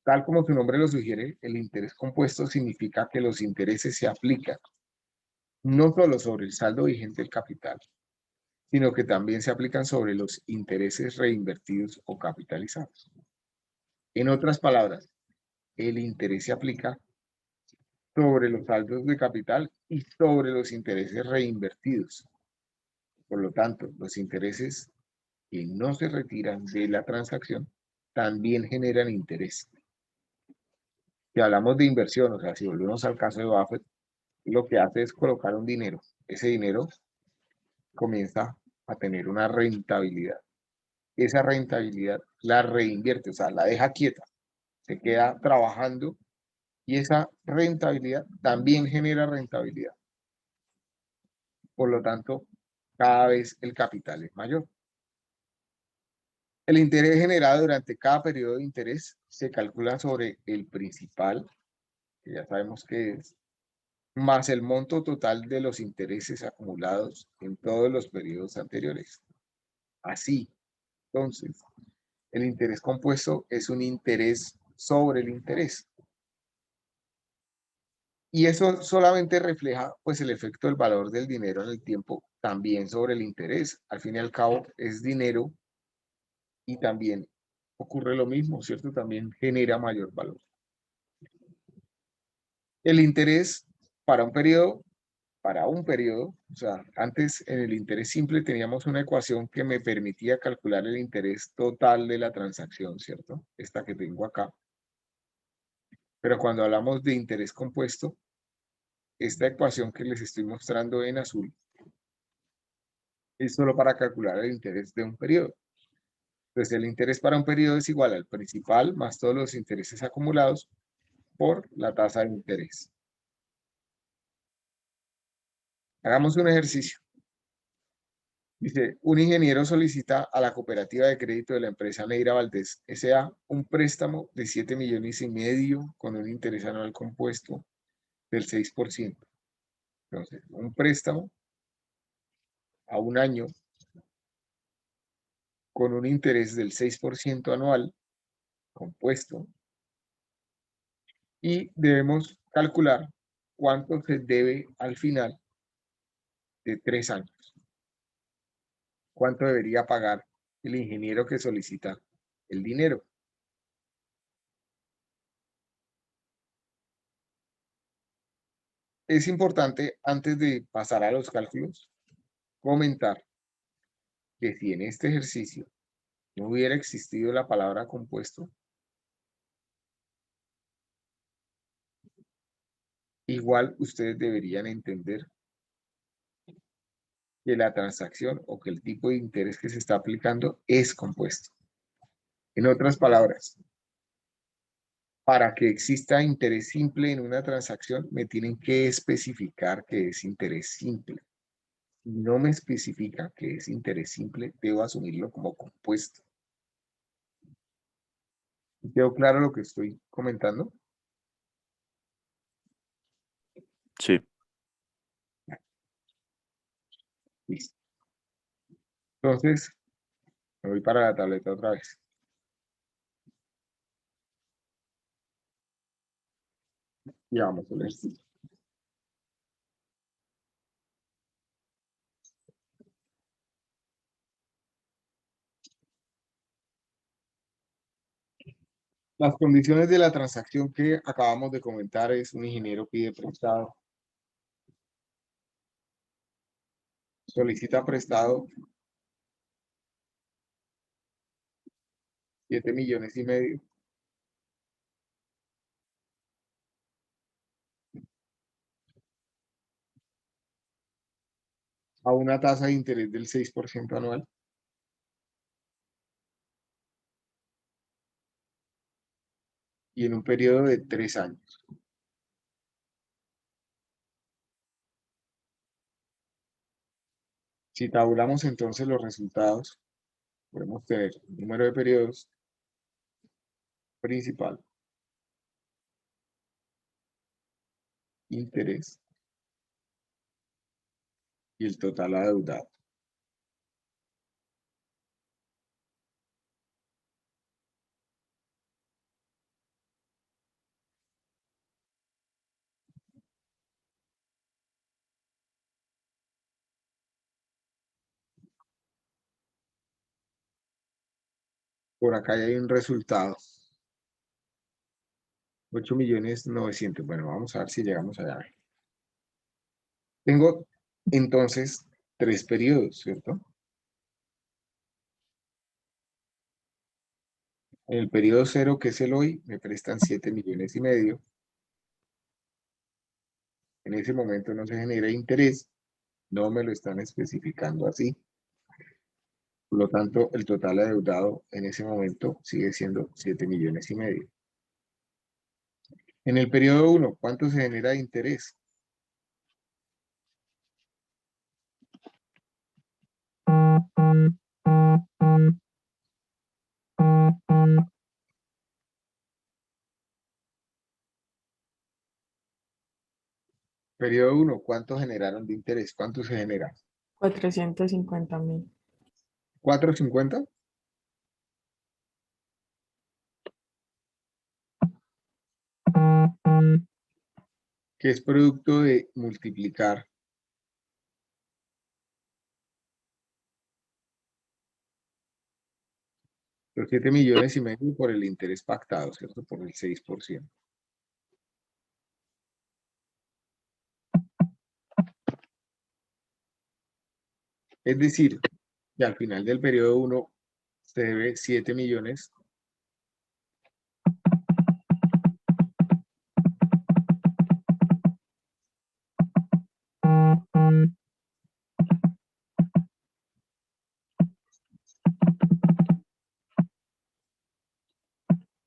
Tal como su nombre lo sugiere, el interés compuesto significa que los intereses se aplican no solo sobre el saldo vigente del capital, sino que también se aplican sobre los intereses reinvertidos o capitalizados. En otras palabras, el interés se aplica sobre los saldos de capital y sobre los intereses reinvertidos. Por lo tanto, los intereses que no se retiran de la transacción también generan interés. Si hablamos de inversión, o sea, si volvemos al caso de Buffett, lo que hace es colocar un dinero. Ese dinero comienza a tener una rentabilidad. Esa rentabilidad la reinvierte, o sea, la deja quieta. Se queda trabajando Y esa rentabilidad también genera rentabilidad. Por lo tanto, cada vez el capital es mayor. El interés generado durante cada periodo de interés se calcula sobre el principal, que ya sabemos que es, más el monto total de los intereses acumulados en todos los periodos anteriores. Así, entonces, el interés compuesto es un interés sobre el interés. Y eso solamente refleja pues el efecto del valor del dinero en el tiempo también sobre el interés. Al fin y al cabo es dinero y también ocurre lo mismo, ¿cierto? También genera mayor valor. El interés para un periodo, o sea, antes en el interés simple teníamos una ecuación que me permitía calcular el interés total de la transacción, ¿cierto? Esta que tengo acá. Pero cuando hablamos de interés compuesto, esta ecuación que les estoy mostrando en azul es solo para calcular el interés de un periodo. Entonces, el interés para un periodo es igual al principal más todos los intereses acumulados por la tasa de interés. Hagamos un ejercicio. Dice, un ingeniero solicita a la cooperativa de crédito de la empresa Neira Valdés S.A. un préstamo de 7,5 millones con un interés anual compuesto del 6%. Entonces, un préstamo a un año con un interés del 6% anual compuesto y debemos calcular cuánto se debe al final de 3 años. ¿Cuánto debería pagar el ingeniero que solicita el dinero? Es importante, antes de pasar a los cálculos, comentar que si en este ejercicio no hubiera existido la palabra compuesto, igual ustedes deberían entender que la transacción o que el tipo de interés que se está aplicando es compuesto. En otras palabras, para que exista interés simple en una transacción, me tienen que especificar que es interés simple. Si no me especifica que es interés simple, debo asumirlo como compuesto. ¿Quedó claro lo que estoy comentando? Sí. Listo. Entonces, me voy para la tableta otra vez. Y vamos a ver si. Las condiciones de la transacción que acabamos de comentar es un ingeniero pide prestado, solicita prestado 7,5 millones a una tasa de interés del 6% anual. Y en un periodo de 3 años. Si tabulamos entonces los resultados, podemos tener el número de periodos principal, interés y el total adeudado. Por acá hay un resultado. 8,900,000. Bueno, vamos a ver si llegamos allá. Tengo entonces 3 periodos, ¿cierto? En el periodo 0, que es el hoy, me prestan 7,5 millones. En ese momento no se genera interés, no me lo están especificando así. Por lo tanto, el total adeudado en ese momento sigue siendo 7,5 millones. En el periodo 1, ¿cuánto se genera de interés? Periodo 1, ¿cuánto generaron de interés? ¿Cuánto se genera? 450.000. ¿450? Que es producto de multiplicar los 7,5 millones por el interés pactado, ¿cierto? Por el 6%. Es decir, que al final del periodo 1 se debe 7 millones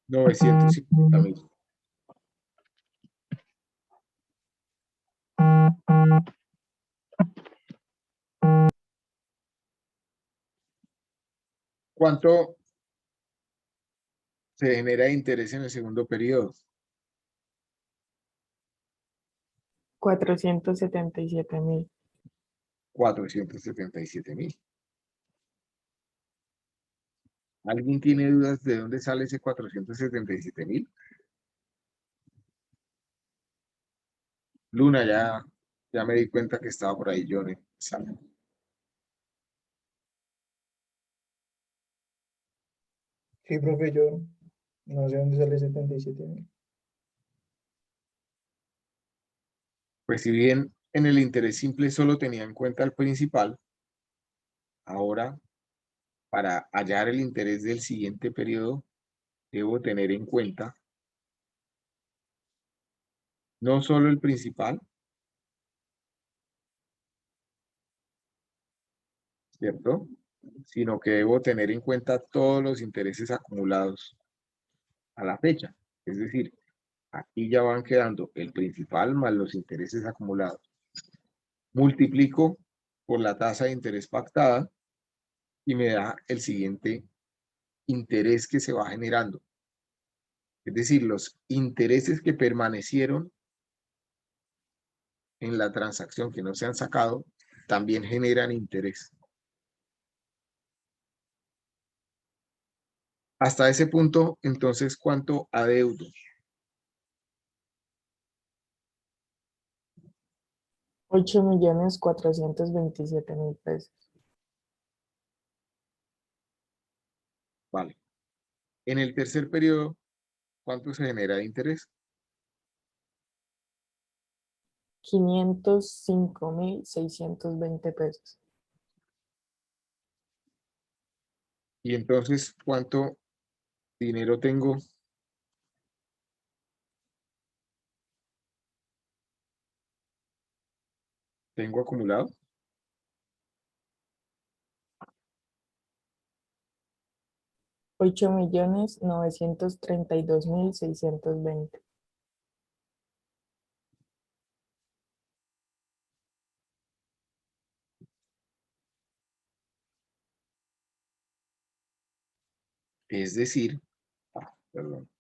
$950,000. ¿Cuánto se genera de interés en el segundo periodo? 477.000. 477,000. ¿Alguien tiene dudas de dónde sale ese 477,000? Luna, ya me di cuenta que estaba por ahí, Johnny. Sale. Sí, profe, yo no sé dónde sale 77.000. Pues si bien en el interés simple solo tenía en cuenta el principal, ahora para hallar el interés del siguiente periodo, debo tener en cuenta no solo el principal, ¿cierto? Sino que debo tener en cuenta todos los intereses acumulados a la fecha. Es decir, aquí ya van quedando el principal más los intereses acumulados. Multiplico por la tasa de interés pactada y me da el siguiente interés que se va generando. Es decir, los intereses que permanecieron en la transacción que no se han sacado también generan interés. Hasta ese punto, entonces, ¿cuánto adeudo? $8.427.000 pesos. Vale. En el tercer periodo, ¿cuánto se genera de interés? 505.620 pesos. Y entonces, ¿cuánto dinero tengo? ¿Tengo acumulado? $8.932.620. Es decir, perdón.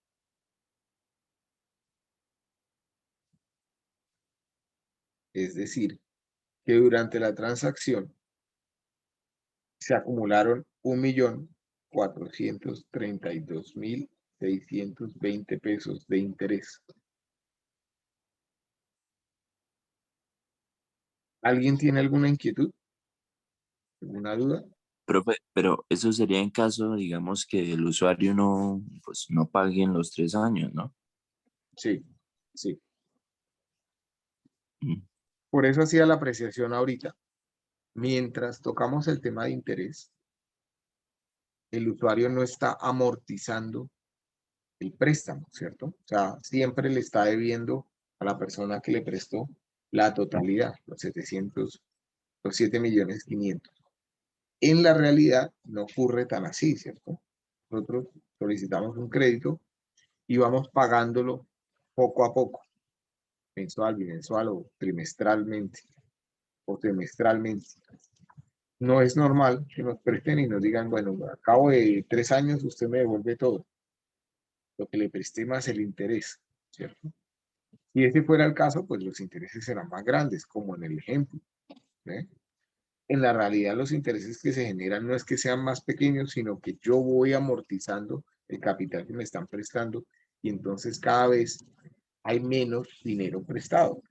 Es decir, que durante la transacción se acumularon 1.432.620 pesos de interés. ¿Alguien tiene alguna inquietud? ¿Alguna duda? Profe, pero eso sería en caso, digamos, que el usuario no, pues, no pague en los 3 años, ¿no? Sí, sí. Mm. Por eso hacía la apreciación ahorita. Mientras tocamos el tema de interés, el usuario no está amortizando el préstamo, ¿cierto? O sea, siempre le está debiendo a la persona que le prestó la totalidad, los 7,500,000. En la realidad no ocurre tan así, ¿cierto? Nosotros solicitamos un crédito y vamos pagándolo poco a poco, mensual, bimensual o trimestralmente o semestralmente. No es normal que nos presten y nos digan, bueno, a cabo de 3 años usted me devuelve todo, lo que le presté más el interés, ¿cierto? Si ese fuera el caso, pues los intereses serán más grandes, como en el ejemplo, ¿eh? En la realidad, los intereses que se generan no es que sean más pequeños, sino que yo voy amortizando el capital que me están prestando y entonces cada vez hay menos dinero prestado. O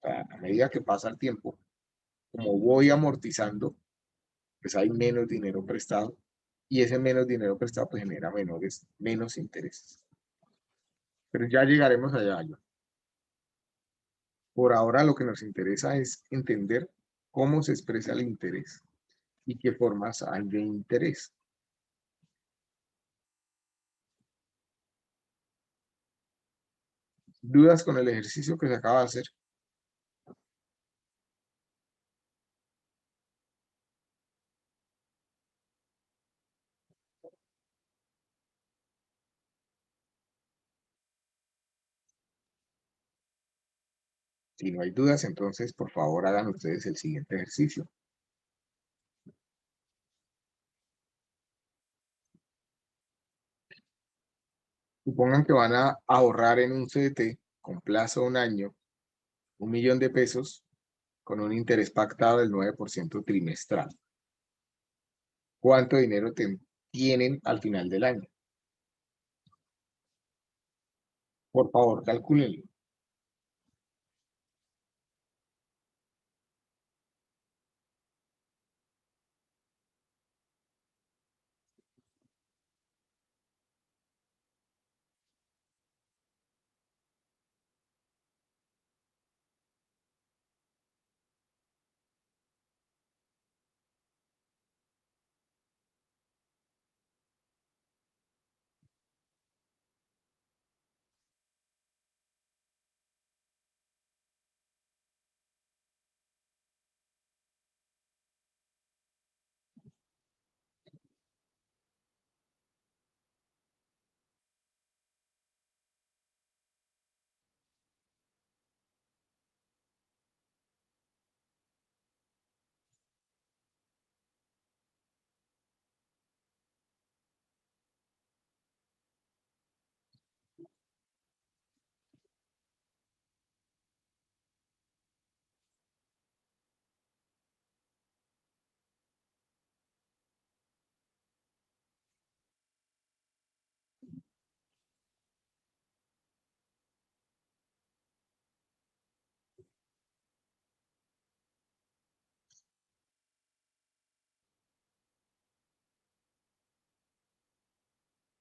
sea, a medida que pasa el tiempo, como voy amortizando, pues hay menos dinero prestado y ese menos dinero prestado pues genera menos intereses. Pero ya llegaremos allá. Por ahora lo que nos interesa es entender cómo se expresa el interés y qué formas hay de interés. ¿Dudas con el ejercicio que se acaba de hacer? Si no hay dudas, entonces por favor hagan ustedes el siguiente ejercicio. Supongan que van a ahorrar en un CDT con plazo de un año 1.000.000 de pesos con un interés pactado del 9% trimestral. ¿Cuánto dinero tienen al final del año? Por favor, calcúlenlo.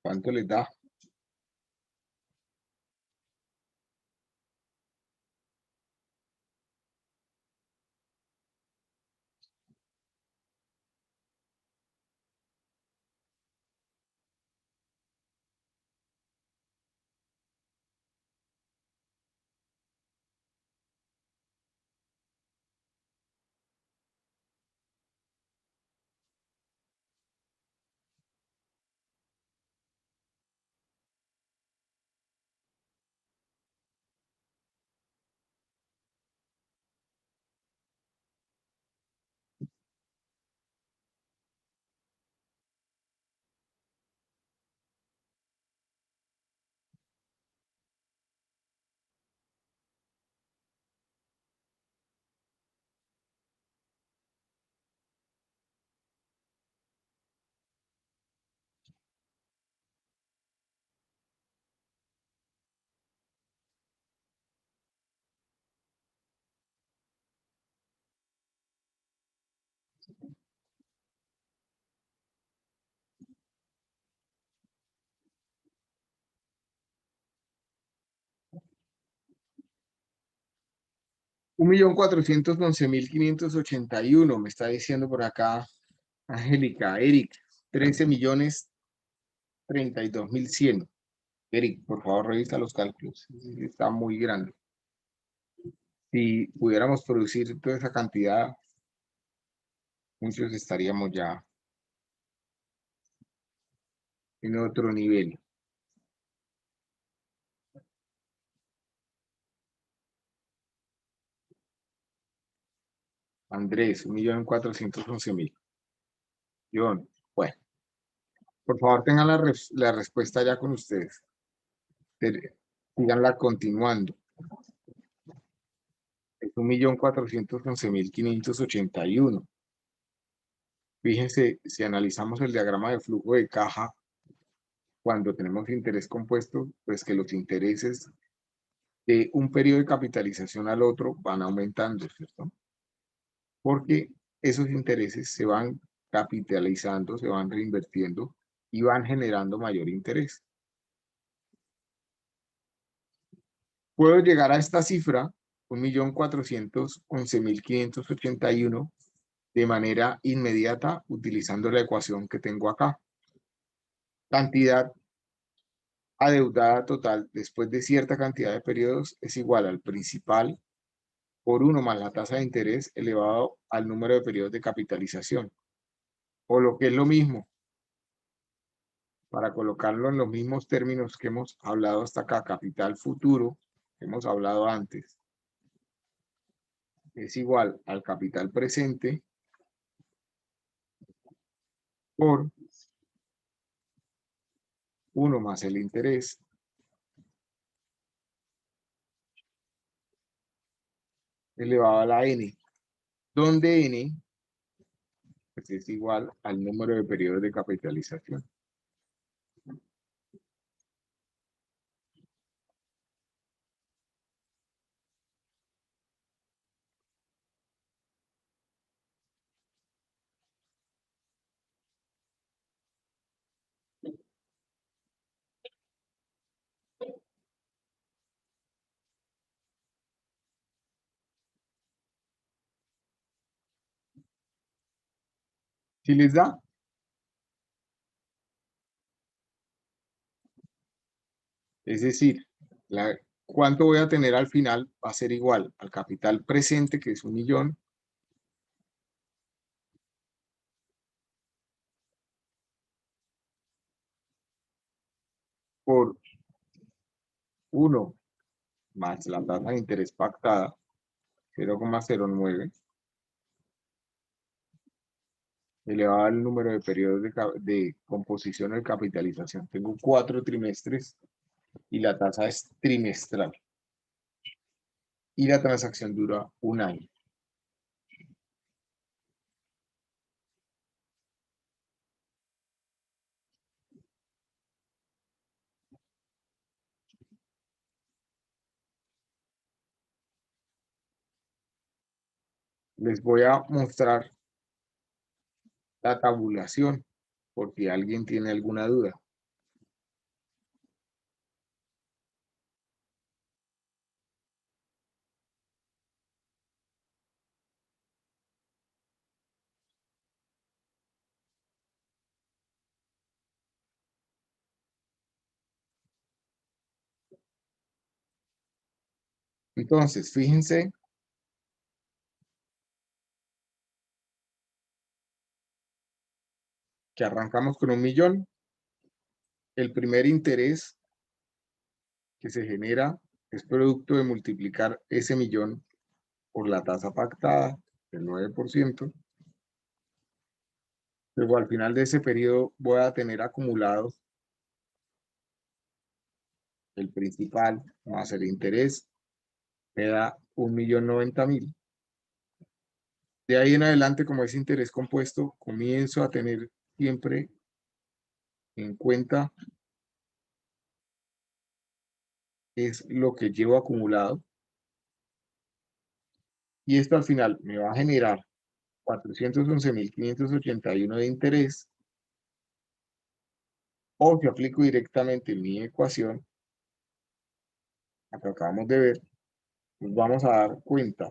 ¿Cuánto les da? $1.411.581, me está diciendo por acá Angélica. Eric, 13.032.100. Eric, por favor, revisa los cálculos. Está muy grande. Si pudiéramos producir toda esa cantidad, muchos estaríamos ya en otro nivel. Andrés, 1.411.000. John, bueno, por favor tengan la respuesta ya con ustedes. Síganla continuando. Es 1.411.581. Fíjense, si analizamos el diagrama de flujo de caja, cuando tenemos interés compuesto, pues que los intereses de un periodo de capitalización al otro van aumentando, ¿cierto? Porque esos intereses se van capitalizando, se van reinvirtiendo y van generando mayor interés. Puedo llegar a esta cifra, 1.411.581, de manera inmediata utilizando la ecuación que tengo acá. Cantidad adeudada total después de cierta cantidad de periodos es igual al principal por 1 más la tasa de interés elevado al número de periodos de capitalización. O lo que es lo mismo, para colocarlo en los mismos términos que hemos hablado hasta acá, capital futuro, que hemos hablado antes, es igual al capital presente por 1 más el interés elevado a la n, donde n pues, es igual al número de periodos de capitalización. ¿Sí les da? Es decir, ¿cuánto voy a tener al final? Va a ser igual al capital presente, que es 1.000.000, por 1 más la tasa de interés pactada, 0,09, elevado al número de periodos de composición o de capitalización. Tengo 4 trimestres y la tasa es trimestral. Y la transacción dura 1 año. Les voy a mostrar la tabulación por si alguien tiene alguna duda. Entonces, fíjense que arrancamos con 1.000.000. El primer interés que se genera es producto de multiplicar ese millón por la tasa pactada del 9%. Luego, al final de ese periodo, voy a tener acumulados el principal más el interés, me da 1.090.000. De ahí en adelante, como es interés compuesto, comienzo a tener siempre en cuenta es lo que llevo acumulado. Y esto al final me va a generar 411.581 de interés. O si aplico directamente mi ecuación, la que acabamos de ver, nos vamos a dar cuenta.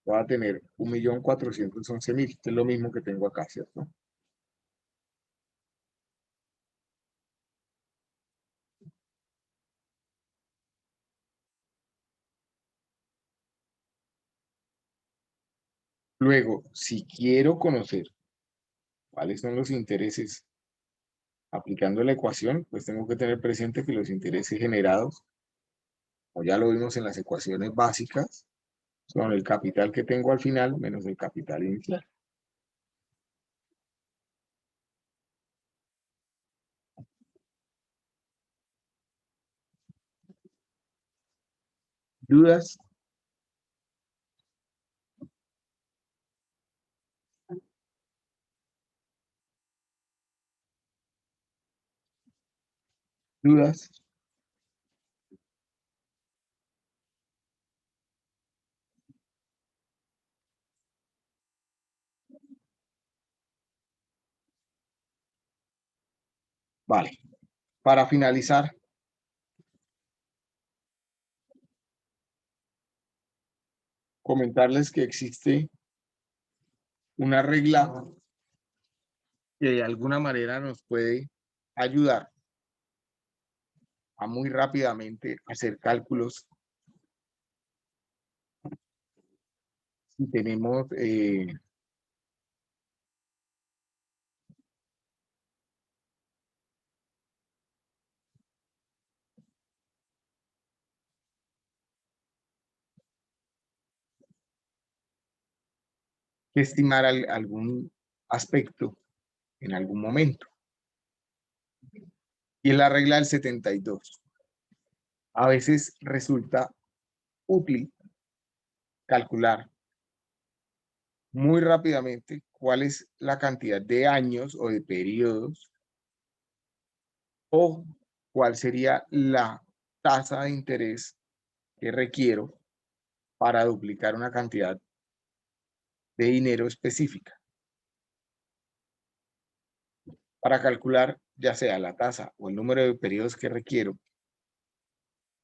Voy a tener 1.411.000, que es lo mismo que tengo acá, ¿cierto? Luego, si quiero conocer cuáles son los intereses aplicando la ecuación, pues tengo que tener presente que los intereses generados, como ya lo vimos en las ecuaciones básicas, son el capital que tengo al final menos el capital inicial. ¿Dudas? ¿Dudas? Vale. Para finalizar, comentarles que existe una regla que de alguna manera nos puede ayudar a muy rápidamente hacer cálculos si tenemos que estimar algún aspecto en algún momento. Y es la regla del 72. A veces resulta útil calcular muy rápidamente cuál es la cantidad de años o de periodos o cuál sería la tasa de interés que requiero para duplicar una cantidad de dinero específica. Para calcular ya sea la tasa o el número de periodos que requiero,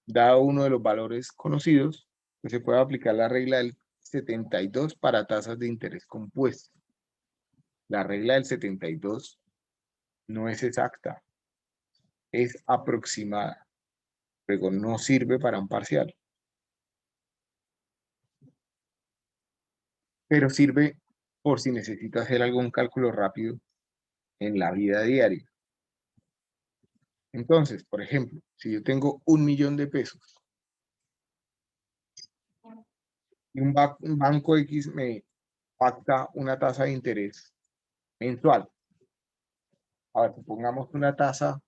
dado uno de los valores conocidos, pues se puede aplicar la regla del 72 para tasas de interés compuesto. La regla del 72 no es exacta, es aproximada, luego no sirve para un parcial, pero sirve por si necesito hacer algún cálculo rápido en la vida diaria. Entonces, por ejemplo, si yo tengo 1.000.000 de pesos y un banco X me pacta una tasa de interés mensual. A ver, supongamos una tasa,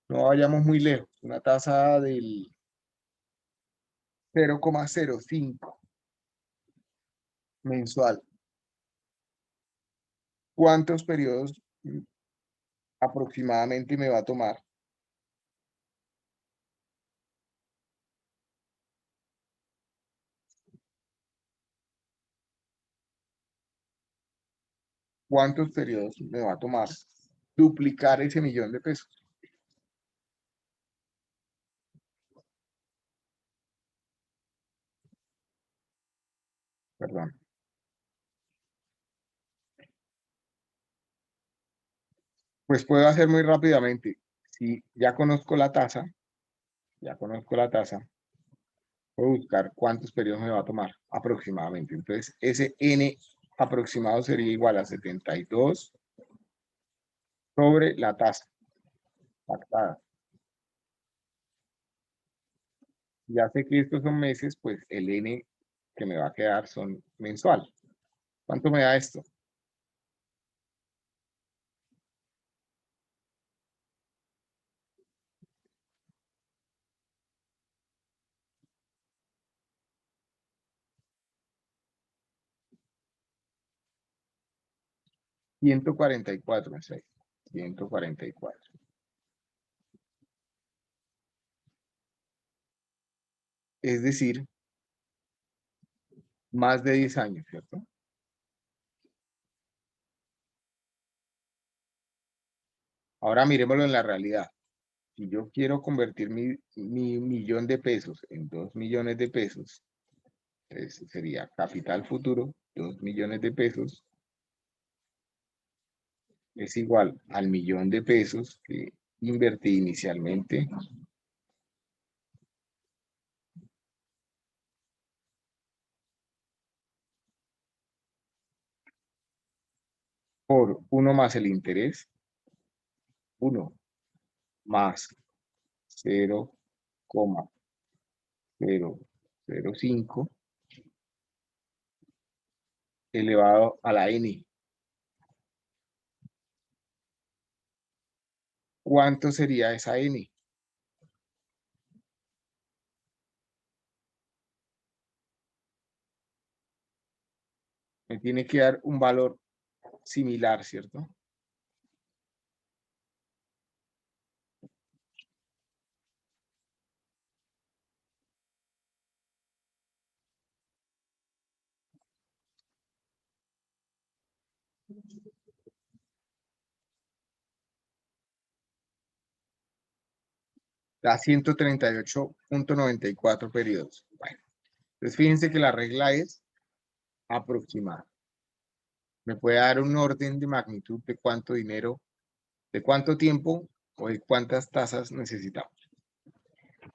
no vayamos muy lejos, una tasa del 0,05 mensual. ¿Cuántos periodos aproximadamente me va a tomar? ¿Cuántos periodos me va a tomar duplicar ese 1.000.000 de pesos? Perdón. Pues puedo hacer muy rápidamente. Si ya conozco la tasa, puedo buscar cuántos periodos me va a tomar aproximadamente. Entonces, ese n aproximado sería igual a 72 sobre la tasa pactada. Ya sé que estos son meses, pues el n que me va a quedar son mensual. ¿Cuánto me da esto? $144, ¿sí? 144. Es decir, más de 10 años, ¿cierto? Ahora miremoslo en la realidad. Si yo quiero convertir mi 1.000.000 de pesos en 2 millones de pesos, entonces sería capital futuro, 2 millones de pesos, es igual al 1.000.000 de pesos que invertí inicialmente por 1 más el interés, 1 más 0,000 0,5 elevado a la n. ¿Cuánto sería esa n? Me tiene que dar un valor similar, ¿cierto? Da 138.94 periodos. Bueno, entonces fíjense que la regla es aproximada. Me puede dar un orden de magnitud de cuánto dinero, de cuánto tiempo o de cuántas tasas necesitamos.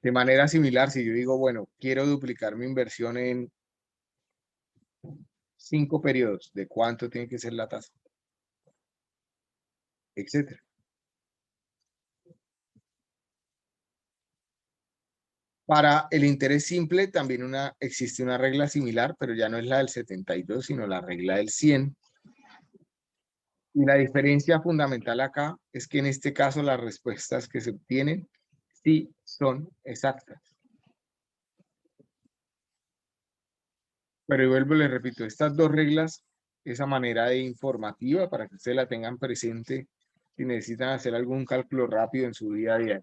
De manera similar, si yo digo, bueno, quiero duplicar mi inversión en 5 periodos, ¿de cuánto tiene que ser la tasa? Etcétera. Para el interés simple también existe una regla similar, pero ya no es la del 72, sino la regla del 100. Y la diferencia fundamental acá es que en este caso las respuestas que se obtienen sí son exactas. Pero vuelvo y les repito, estas dos reglas, esa manera de informativa para que ustedes la tengan presente si necesitan hacer algún cálculo rápido en su día a día.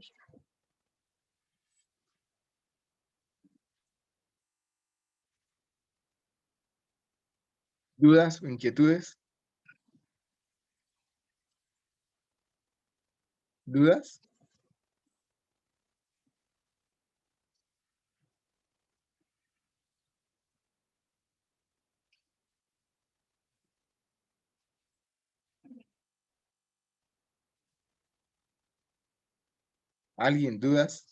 ¿Dudas o inquietudes? ¿Dudas? ¿Alguien? ¿Dudas?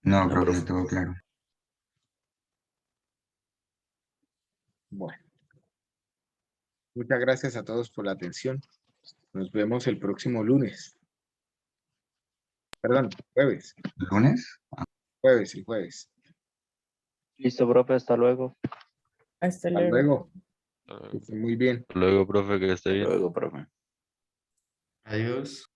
No, No, profe, profe. todo claro. Bueno. Muchas gracias a todos por la atención. Nos vemos el próximo lunes. Perdón, jueves. ¿Lunes? Jueves, el jueves. Listo, profe, hasta luego. Hasta Hasta luego. luego. Hasta Que estén muy bien. luego, profe, que esté bien. Luego, profe. Adiós.